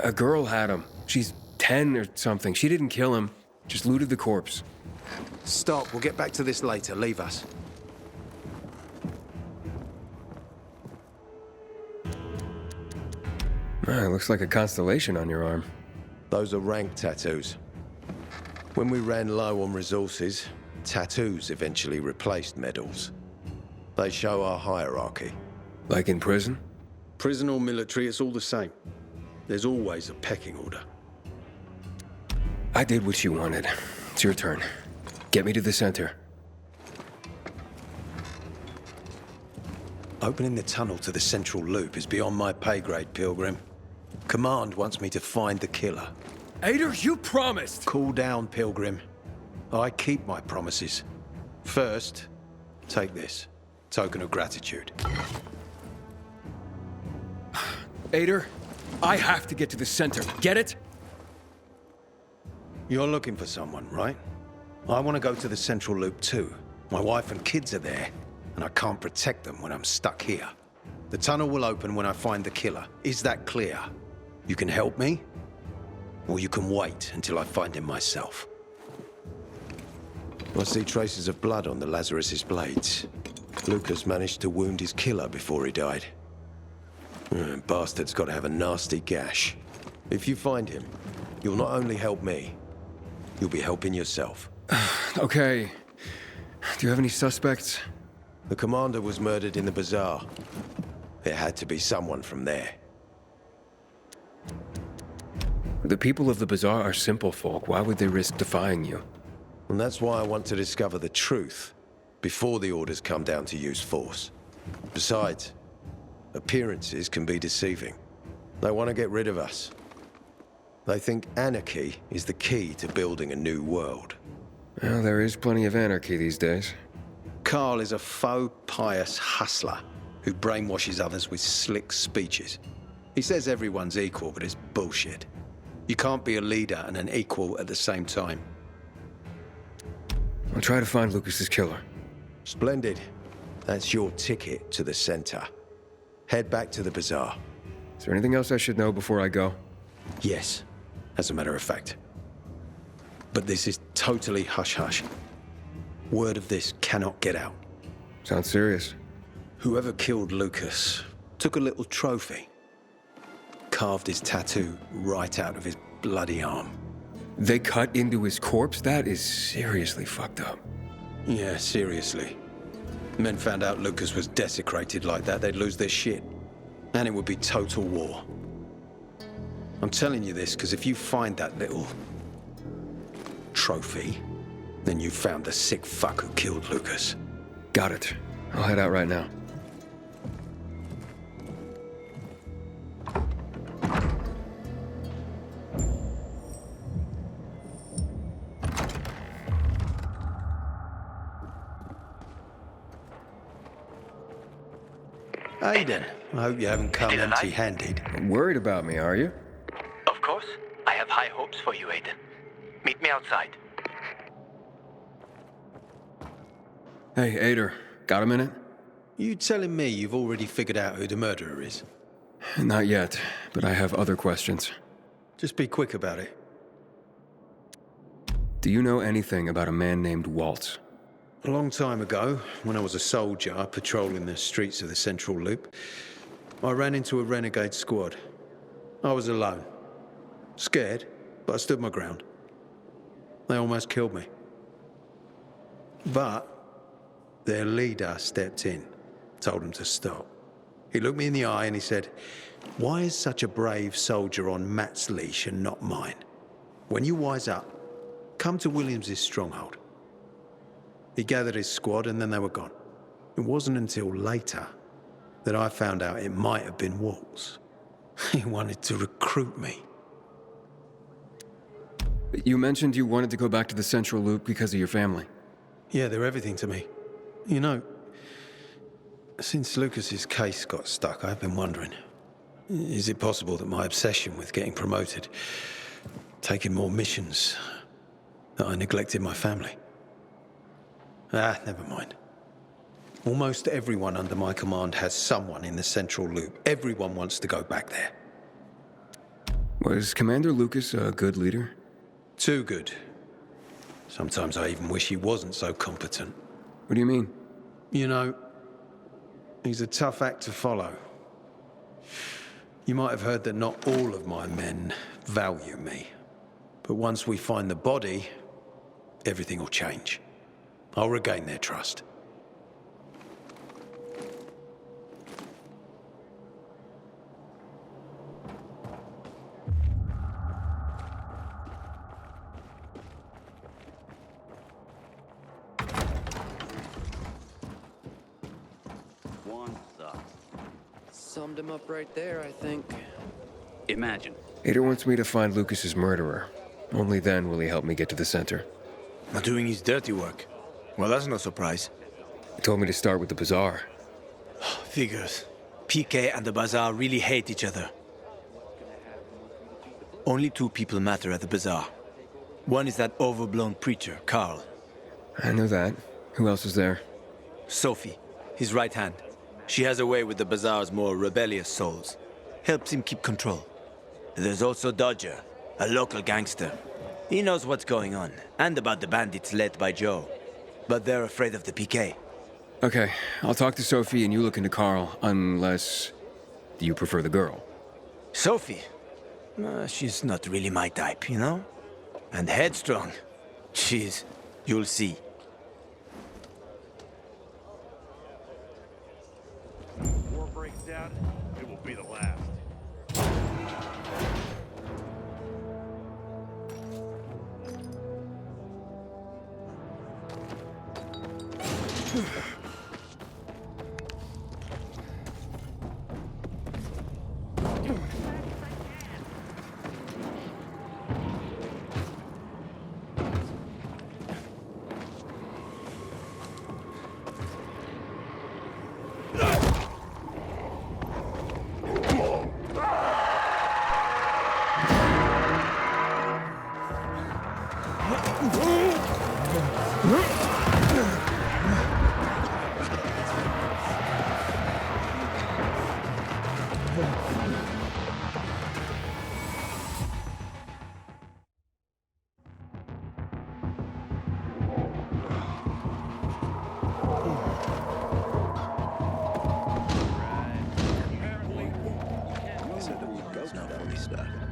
A girl had him. She's 10 or something. She didn't kill him, just looted the corpse. Stop, we'll get back to this later. Leave us. It looks like a constellation on your arm. Those are rank tattoos. When we ran low on resources, tattoos eventually replaced medals. They show our hierarchy. Like in prison? Prison or military, it's all the same. There's always a pecking order. I did what you wanted. It's your turn. Get me to the center. Opening the tunnel to the central loop is beyond my pay grade, Pilgrim. Command wants me to find the killer. Ader, you promised! Cool down, Pilgrim. I keep my promises. First, take this. Token of gratitude. Ader, I have to get to the center. Get it? You're looking for someone, right? I want to go to the central loop too. My wife and kids are there, and I can't protect them when I'm stuck here. The tunnel will open when I find the killer. Is that clear? You can help me, or you can wait until I find him myself. I see traces of blood on the Lazarus's blades. Lucas managed to wound his killer before he died. Bastard's got to have a nasty gash. If you find him, you'll not only help me, you'll be helping yourself. Okay. Do you have any suspects? The commander was murdered in the bazaar. It had to be someone from there. The people of the bazaar are simple folk. Why would they risk defying you? And that's why I want to discover the truth before the orders come down to use force. Besides, appearances can be deceiving. They want to get rid of us. They think anarchy is the key to building a new world. Well, there is plenty of anarchy these days. Carl is a faux pious hustler who brainwashes others with slick speeches. He says everyone's equal, but it's bullshit. You can't be a leader and an equal at the same time. I'll try to find Lucas's killer. Splendid. That's your ticket to the center. Head back to the bazaar. Is there anything else I should know before I go? Yes, as a matter of fact. But this is totally hush-hush. Word of this cannot get out. Sounds serious. Whoever killed Lucas took a little trophy. Carved his tattoo right out of his bloody arm. They cut into his corpse? That is seriously fucked up. Yeah, seriously. Men found out Lucas was desecrated like that, they'd lose their shit. And it would be total war. I'm telling you this because if you find that little trophy, then you found the sick fuck who killed Lucas. Got it. I'll head out right now. Aiden, I hope you haven't come empty-handed. Worried about me, are you? Of course. I have high hopes for you, Aiden. Meet me outside. Hey, Ader, got a minute? You telling me you've already figured out who the murderer is? Not yet, but I have other questions. Just be quick about it. Do you know anything about a man named Waltz? A long time ago, when I was a soldier patrolling the streets of the Central Loop, I ran into a renegade squad. I was alone. Scared, but I stood my ground. They almost killed me. But their leader stepped in, told them to stop. He looked me in the eye and he said, "Why is such a brave soldier on Matt's leash and not mine? When you wise up, come to Williams's stronghold." He gathered his squad and then they were gone. It wasn't until later that I found out it might have been Waltz. He wanted to recruit me. You mentioned you wanted to go back to the Central Loop because of your family. Yeah, they're everything to me. You know, since Lucas's case got stuck, I've been wondering, is it possible that my obsession with getting promoted, taking more missions, that I neglected my family? Never mind. Almost everyone under my command has someone in the Central Loop. Everyone wants to go back there. Was Commander Lucas a good leader? Too good. Sometimes I even wish he wasn't so competent. What do you mean? You know, he's a tough act to follow. You might have heard that not all of my men value me. But once we find the body, everything will change. I'll regain their trust. One sucks. Summed him up right there, I think. Imagine. Ader wants me to find Lucas's murderer. Only then will he help me get to the center. Not doing his dirty work. Well, that's no surprise. He told me to start with the bazaar. Figures. PK and the bazaar really hate each other. Only two people matter at the bazaar. One is that overblown preacher, Carl. I know that. Who else is there? Sophie, his right hand. She has a way with the bazaar's more rebellious souls. Helps him keep control. There's also Dodger, a local gangster. He knows what's going on, and about the bandits led by Joe. But they're afraid of the PK. Okay, I'll talk to Sophie and you look into Carl, unless... Do you prefer the girl? Sophie? She's not really my type, you know? And headstrong. You'll see. War breaks out, it will be the last.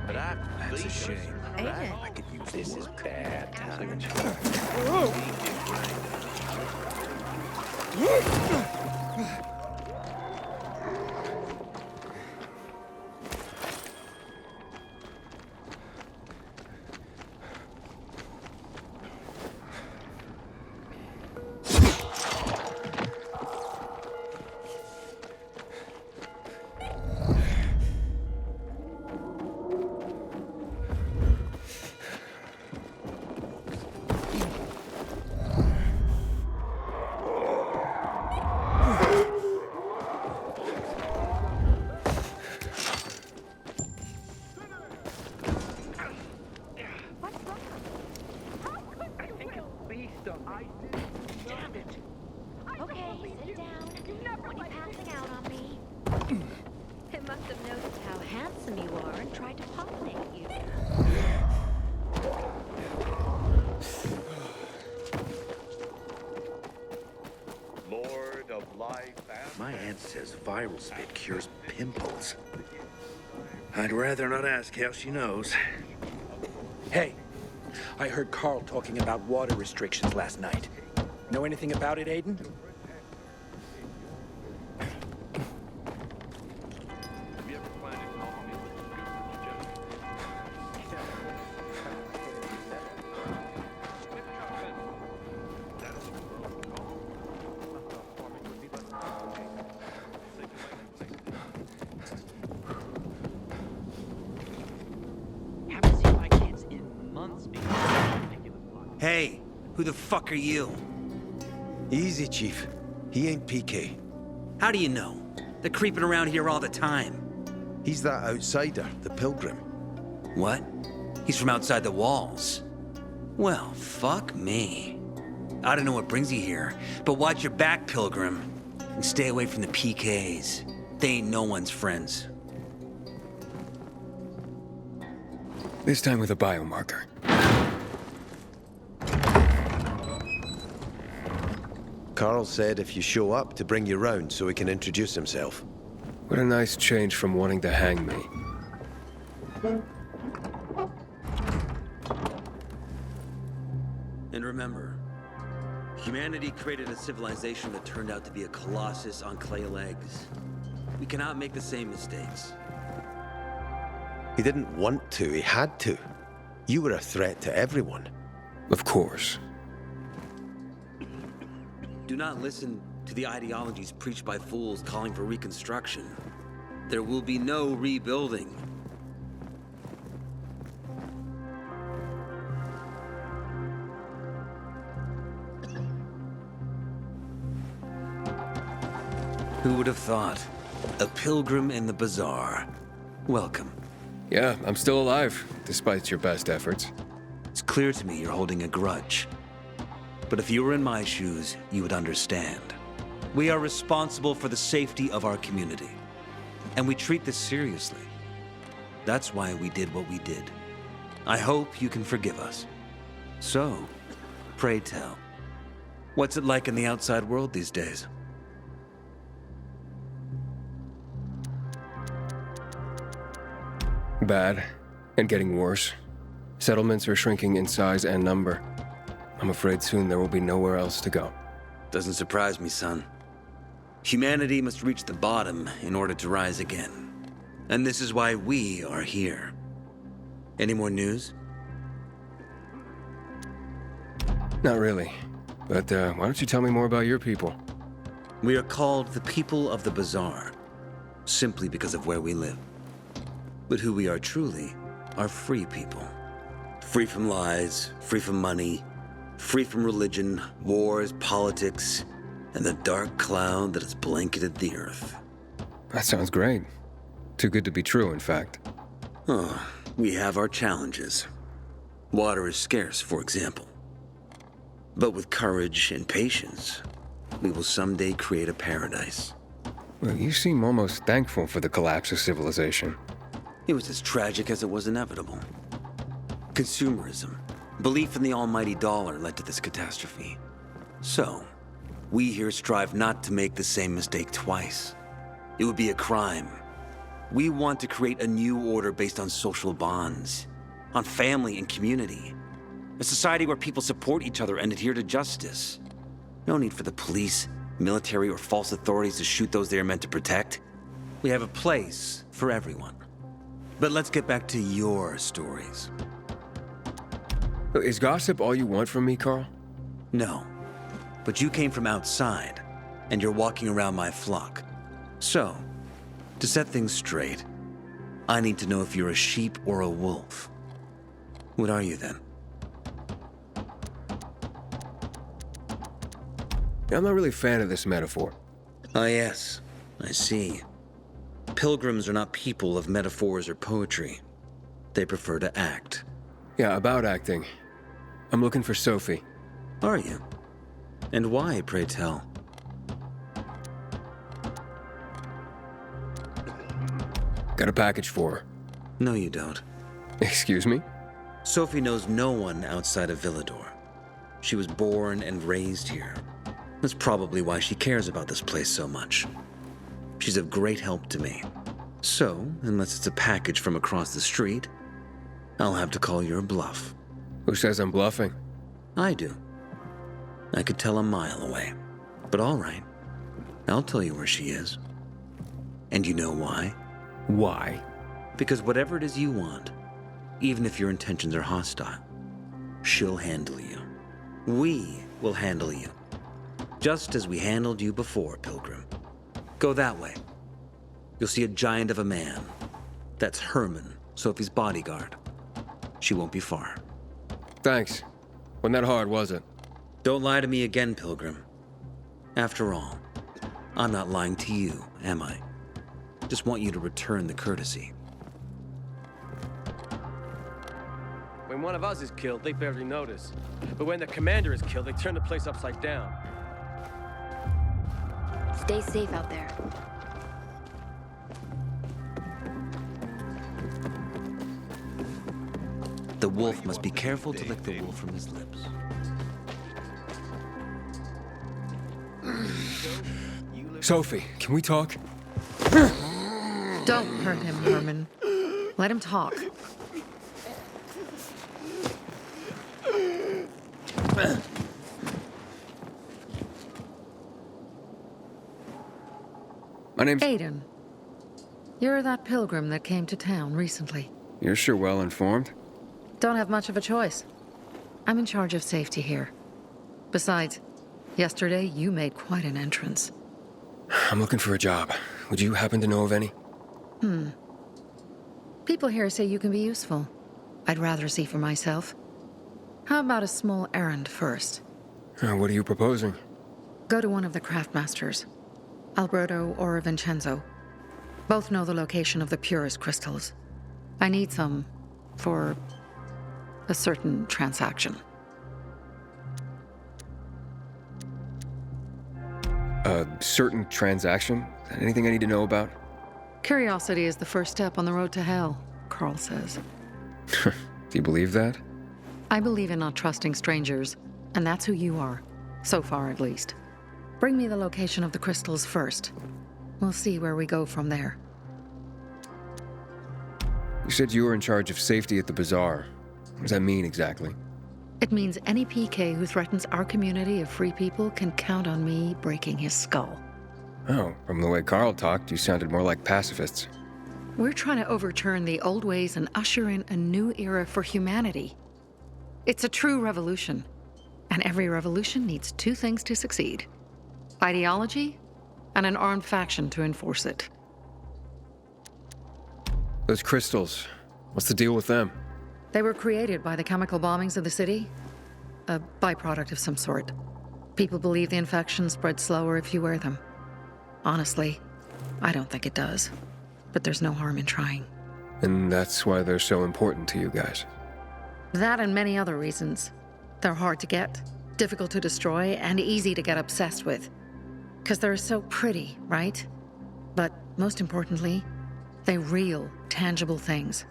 But that's a shame. Aiden. I could use this is bad timing. handsome you are and tried to pollinate you. Lord of life and... My aunt says viral spit cures pimples. I'd rather not ask how she knows. Hey, I heard Carl talking about water restrictions last night. Know anything about it, Aiden? Hey, who the fuck are you? Easy, Chief. He ain't PK. How do you know? They're creeping around here all the time. He's that outsider, the Pilgrim. What? He's from outside the walls. Well, fuck me. I don't know what brings you here, but watch your back, Pilgrim. And stay away from the PKs. They ain't no one's friends. This time with a biomarker. Carl said if you show up to bring you round so he can introduce himself. What a nice change from wanting to hang me. And remember, humanity created a civilization that turned out to be a colossus on clay legs. We cannot make the same mistakes. He didn't want to, he had to. You were a threat to everyone. Of course. Do not listen to the ideologies preached by fools calling for reconstruction. There will be no rebuilding. Who would have thought? A pilgrim in the bazaar. Welcome. Yeah, I'm still alive, despite your best efforts. It's clear to me you're holding a grudge. But if you were in my shoes, you would understand. We are responsible for the safety of our community. And we treat this seriously. That's why we did what we did. I hope you can forgive us. So, pray tell, what's it like in the outside world these days? Bad, and getting worse. Settlements are shrinking in size and number. I'm afraid soon there will be nowhere else to go. Doesn't surprise me, son. Humanity must reach the bottom in order to rise again. And this is why we are here. Any more news? Not really. But why don't you tell me more about your people? We are called the people of the bazaar, simply because of where we live. But who we are truly are free people. Free from lies, free from money, free from religion, wars, politics, and the dark cloud that has blanketed the earth. That sounds great. Too good to be true, in fact. Oh, we have our challenges. Water is scarce, for example. But with courage and patience, we will someday create a paradise. Well, you seem almost thankful for the collapse of civilization. It was as tragic as it was inevitable. Consumerism, belief in the almighty dollar led to this catastrophe. So, we here strive not to make the same mistake twice. It would be a crime. We want to create a new order based on social bonds, on family and community. A society where people support each other and adhere to justice. No need for the police, military, or false authorities to shoot those they are meant to protect. We have a place for everyone. But let's get back to your stories. Is gossip all you want from me, Carl? No. But you came from outside, and you're walking around my flock. So, to set things straight, I need to know if you're a sheep or a wolf. What are you then? I'm not really a fan of this metaphor. Ah, yes. I see. Pilgrims are not people of metaphors or poetry. They prefer to act. Yeah, about acting. I'm looking for Sophie. Are you? And why, pray tell? Got a package for her. No, you don't. Excuse me? Sophie knows no one outside of Villador. She was born and raised here. That's probably why she cares about this place so much. She's of great help to me. So, unless it's a package from across the street, I'll have to call your bluff. Who says I'm bluffing? I do. I could tell a mile away. But all right. I'll tell you where she is. And you know why? Why? Because whatever it is you want, even if your intentions are hostile, she'll handle you. We will handle you. Just as we handled you before, Pilgrim. Go that way. You'll see a giant of a man. That's Herman, Sophie's bodyguard. She won't be far. Thanks. Wasn't that hard, was it? Don't lie to me again, Pilgrim. After all, I'm not lying to you, am I? Just want you to return the courtesy. When one of us is killed, they barely notice. But when the commander is killed, they turn the place upside down. Stay safe out there. The wolf must be careful to lick the wool from his lips. Sophie, can we talk? Don't hurt him, Herman. Let him talk. My name's... Aiden. You're that pilgrim that came to town recently. You're sure well informed. Don't have much of a choice. I'm in charge of safety here. Besides, yesterday you made quite an entrance. I'm looking for a job. Would you happen to know of any? People here say you can be useful. I'd rather see for myself. How about a small errand first? What are you proposing? Go to one of the craftmasters. Alberto or Vincenzo. Both know the location of the purest crystals. I need some for a certain transaction. A certain transaction? Anything I need to know about? Curiosity is the first step on the road to hell, Carl says. Do you believe that? I believe in not trusting strangers, and that's who you are. So far, at least. Bring me the location of the crystals first. We'll see where we go from there. You said you were in charge of safety at the bazaar. What does that mean exactly? It means any PK who threatens our community of free people can count on me breaking his skull. Oh, from the way Carl talked, you sounded more like pacifists. We're trying to overturn the old ways and usher in a new era for humanity. It's a true revolution. And every revolution needs two things to succeed: ideology and an armed faction to enforce it. Those crystals, what's the deal with them? They were created by the chemical bombings of the city. A byproduct of some sort. People believe the infection spreads slower if you wear them. Honestly, I don't think it does. But there's no harm in trying. And that's why they're so important to you guys. That and many other reasons. They're hard to get, difficult to destroy, and easy to get obsessed with. Because they're so pretty, right? But most importantly, they're real, tangible things.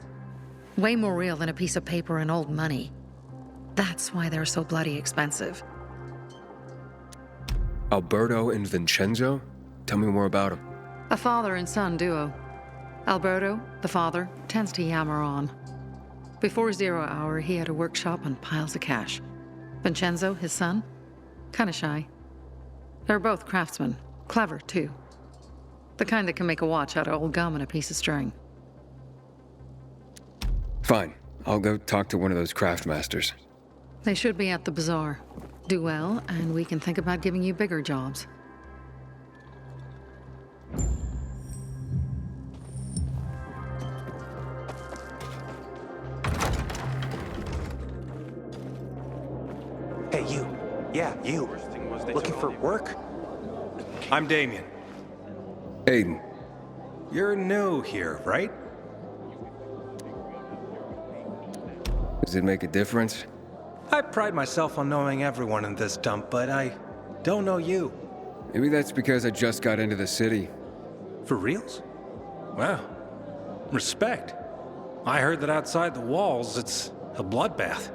Way more real than a piece of paper and old money. That's why they're so bloody expensive. Alberto and Vincenzo? Tell me more about them. A father and son duo. Alberto, the father, tends to yammer on. Before 0 hour, he had a workshop and piles of cash. Vincenzo, his son, kinda shy. They're both craftsmen, clever too. The kind that can make a watch out of old gum and a piece of string. Fine. I'll go talk to one of those craft masters. They should be at the bazaar. Do well, and we can think about giving you bigger jobs. Hey, you. Yeah, you. Looking for work? I'm Damien. Aiden. You're new here, right? Does it make a difference? I pride myself on knowing everyone in this dump, but I don't know you. Maybe that's because I just got into the city. For reals? Wow. respect. I heard that outside the walls, it's a bloodbath.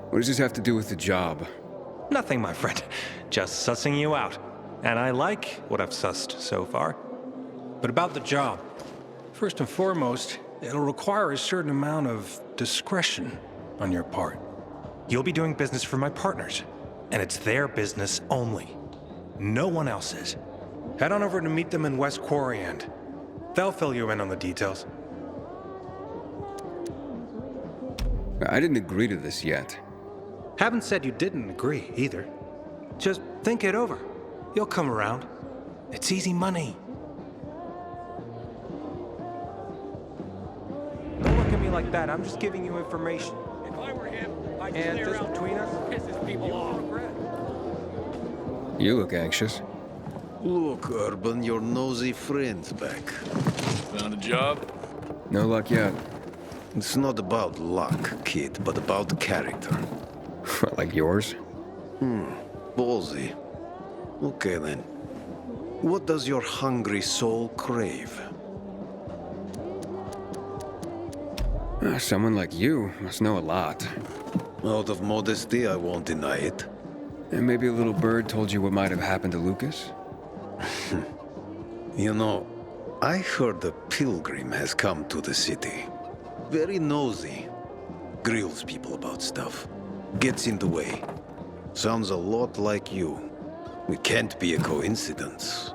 What does this have to do with the job? Nothing, my friend. Just sussing you out. And I like what I've sussed so far. But about the job. First and foremost, it'll require a certain amount of discretion on your part. You'll be doing business for my partners, and it's their business only. No one else's. Head on over to meet them in West Quarry End. They'll fill you in on the details. I didn't agree to this yet. Haven't said you didn't agree, either. Just think it over. You'll come around. It's easy money. Don't look at me like that. I'm just giving you information. If I were him, I'd And clear just out between us, pisses people off. You look anxious. Look, Urban, your nosy friend's back. Found a job? No luck yet. It's not about luck, kid, but about character. Like yours? Ballsy. Okay, then. What does your hungry soul crave? Someone like you must know a lot. Out of modesty, I won't deny it. And maybe a little bird told you what might have happened to Lucas? You know, I heard a pilgrim has come to the city. Very nosy. Grills people about stuff. Gets in the way. Sounds a lot like you. It can't be a coincidence.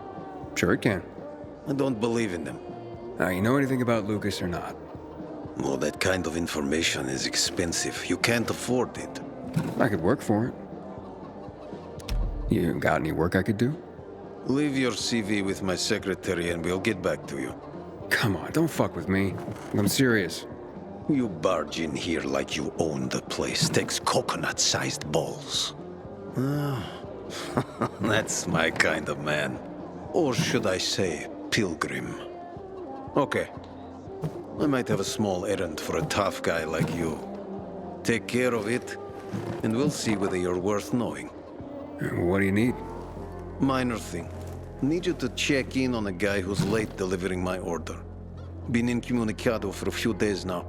Sure it can. I don't believe in them. Now, you know anything about Lucas or not? Well, that kind of information is expensive. You can't afford it. I could work for it. You got any work I could do? Leave your CV with my secretary and we'll get back to you. Come on, don't fuck with me. I'm serious. You barge in here like you own the place. Takes coconut-sized balls. That's my kind of man. Or should I say, pilgrim. Okay. I might have a small errand for a tough guy like you. Take care of it, and we'll see whether you're worth knowing. What do you need? Minor thing. Need you to check in on a guy who's late delivering my order. Been incommunicado for a few days now.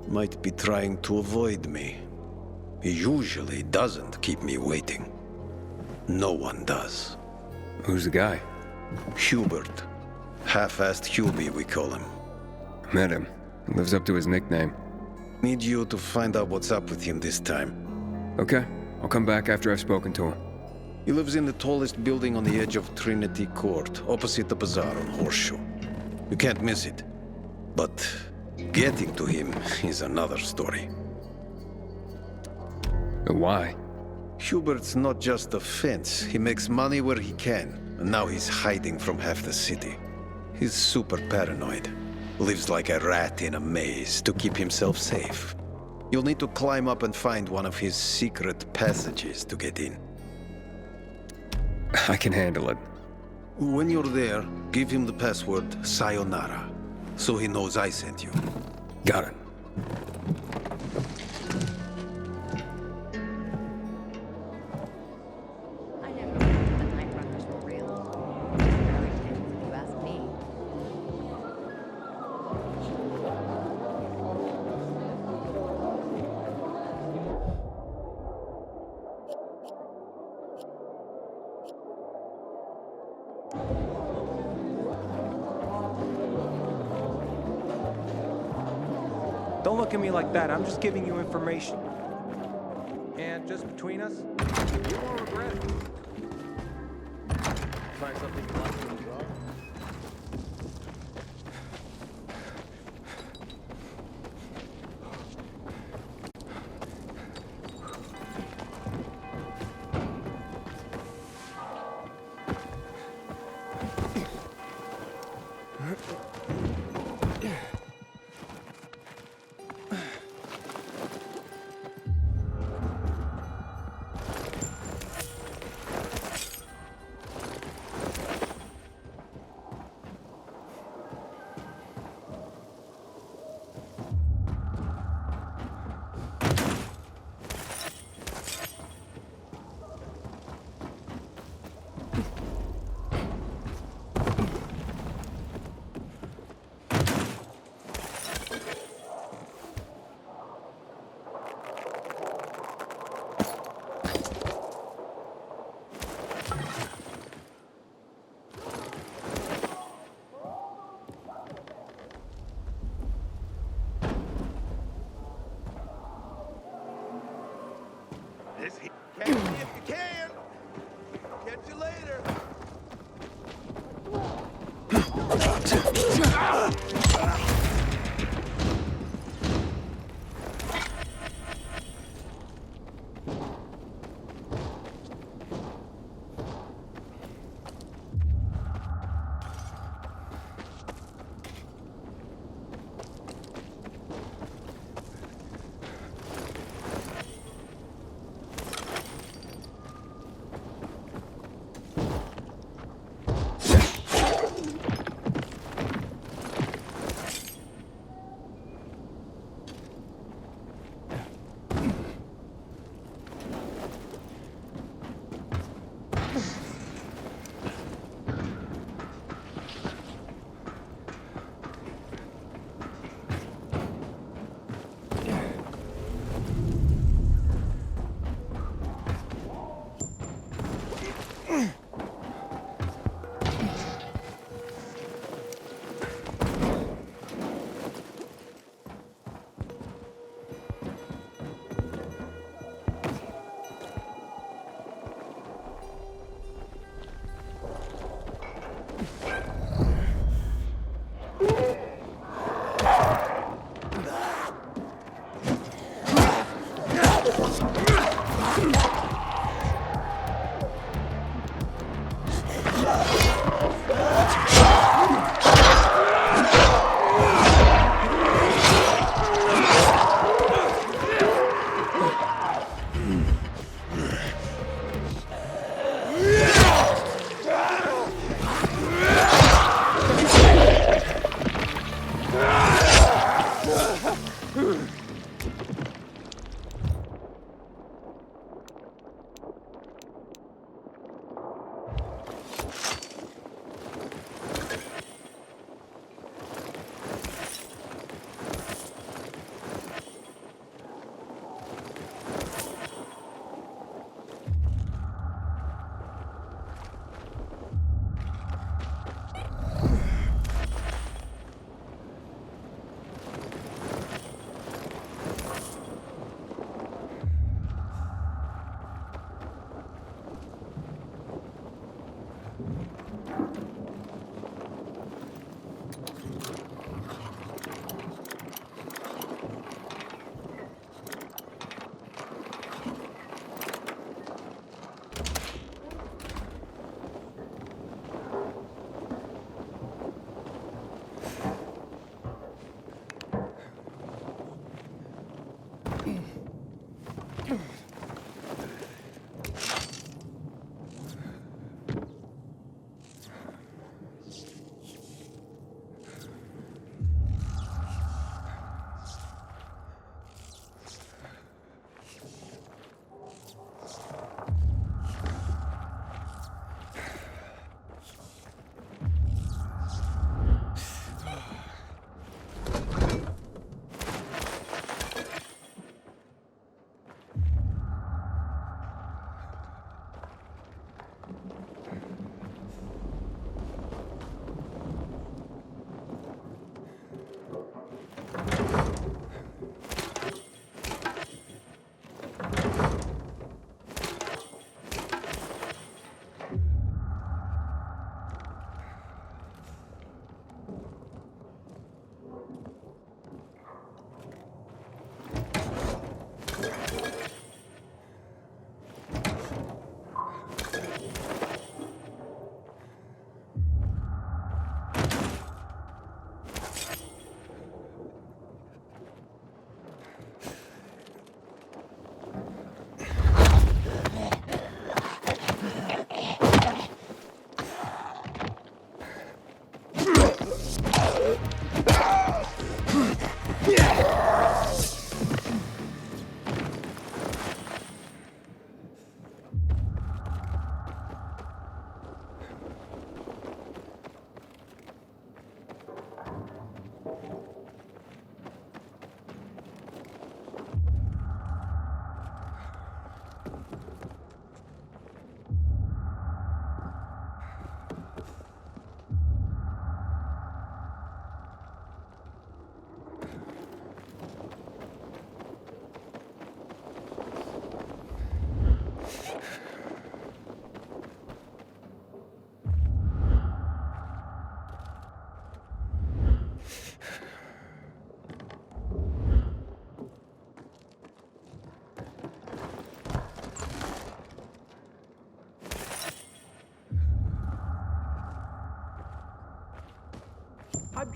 Might be trying to avoid me. He usually doesn't keep me waiting. No one does. Who's the guy? Hubert. Half-assed Hubie, we call him. Met him. Lives up to his nickname. Need you to find out what's up with him this time. Okay. I'll come back after I've spoken to him. He lives in the tallest building on the edge of Trinity Court, opposite the bazaar on Horseshoe. You can't miss it. But getting to him is another story. Why? Hubert's not just a fence. He makes money where he can, and now he's hiding from half the city. He's super paranoid. Lives like a rat in a maze to keep himself safe. You'll need to climb up and find one of his secret passages to get in. I can handle it. When you're there, give him the password Sayonara, so he knows I sent you. Got it. I never believed the Night Runners were real. Fairy tales, if you ask me. Don't look at me like that. I'm just giving you information. And just between us, you won't regret it. Find something you like in the drawer? is here. Catch me if you can. Catch you later.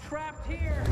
trapped here.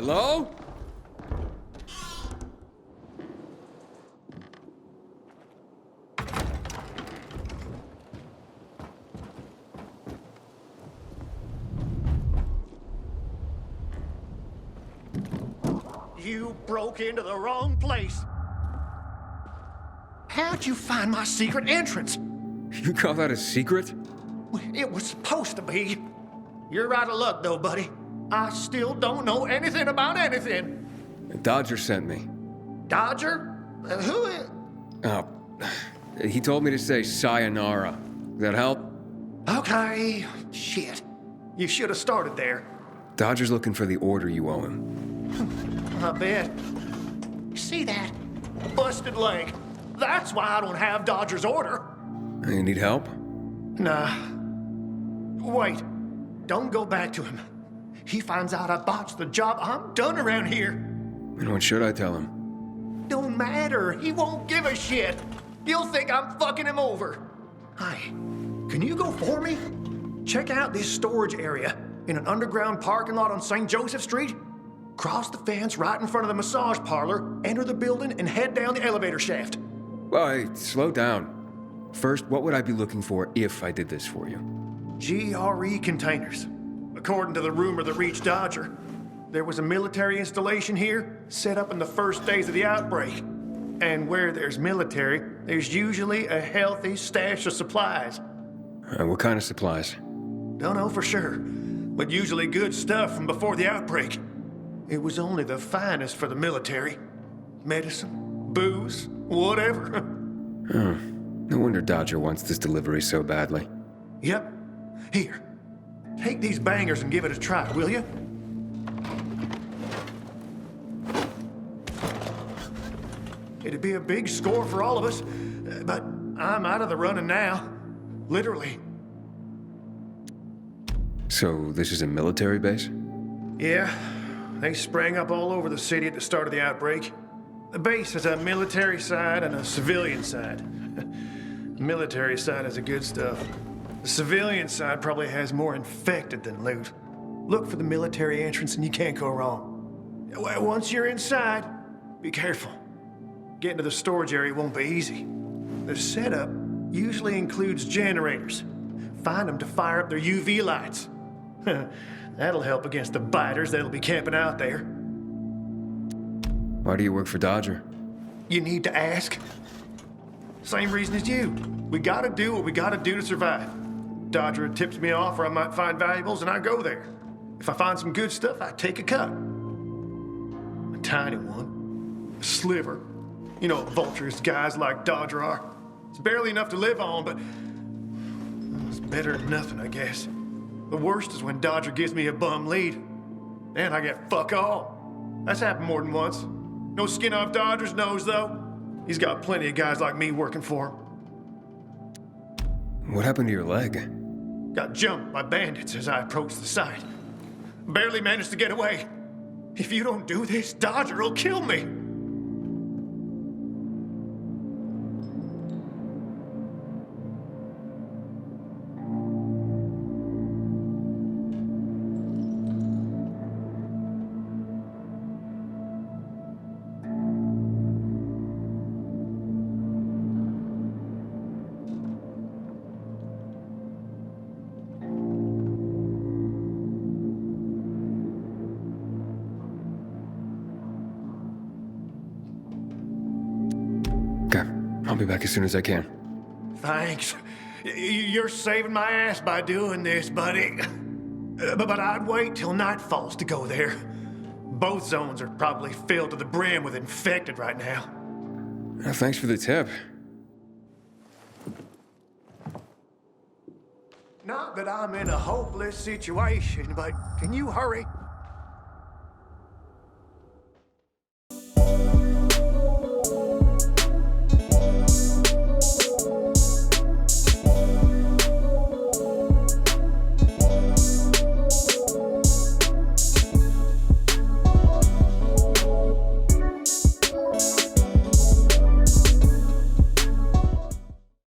Hello? You broke into the wrong place. How'd you find my secret entrance? You call that a secret? It was supposed to be. You're out of luck, though, buddy. I still don't know anything about anything. Dodger sent me. Dodger? Who is... Oh, he told me to say sayonara. Does that help? Okay. Shit. You should have started there. Dodger's looking for the order you owe him. I bet. See that? Busted leg. That's why I don't have Dodger's order. You need help? Nah. Wait. Don't go back to him. He finds out I botched the job, I'm done around here. And what should I tell him? Don't matter. He won't give a shit. He'll think I'm fucking him over. Hi. Can you go for me? Check out this storage area in an underground parking lot on St. Joseph Street. Cross the fence right in front of the massage parlor, enter the building, and head down the elevator shaft. Well, hey, slow down. First, what would I be looking for if I did this for you? GRE containers. According to the rumor that reached Dodger, there was a military installation here set up in the first days of the outbreak. And where there's military, there's usually a healthy stash of supplies. What kind of supplies? Don't know for sure, but usually good stuff from before the outbreak. It was only the finest for the military. Medicine, booze, whatever. No wonder Dodger wants this delivery so badly. Yep. Here. Take these bangers and give it a try, will you? It'd be a big score for all of us, but I'm out of the running now. Literally. So, this is a military base? Yeah. They sprang up all over the city at the start of the outbreak. The base has a military side and a civilian side. The military side has the good stuff. The civilian side probably has more infected than loot. Look for the military entrance and you can't go wrong. Once you're inside, be careful. Getting to the storage area won't be easy. The setup usually includes generators. Find them to fire up their UV lights. That'll help against the biters that'll be camping out there. Why do you work for Dodger? You need to ask. Same reason as you. We gotta do what we gotta do to survive. Dodger tips me off where I might find valuables and I go there. If I find some good stuff, I take a cut. A tiny one. A sliver. You know what vultures guys like Dodger are. It's barely enough to live on, but it's better than nothing, I guess. The worst is when Dodger gives me a bum lead. Then I get fuck all. That's happened more than once. No skin off Dodger's nose, though. He's got plenty of guys like me working for him. What happened to your leg? Got jumped by bandits as I approached the site. Barely managed to get away. If you don't do this, Dodger will kill me. I'll be back as soon as I can. Thanks. You're saving my ass by doing this, buddy. But I'd wait till night falls to go there. Both zones are probably filled to the brim with infected right now. Thanks for the tip. Not that I'm in a hopeless situation, but can you hurry?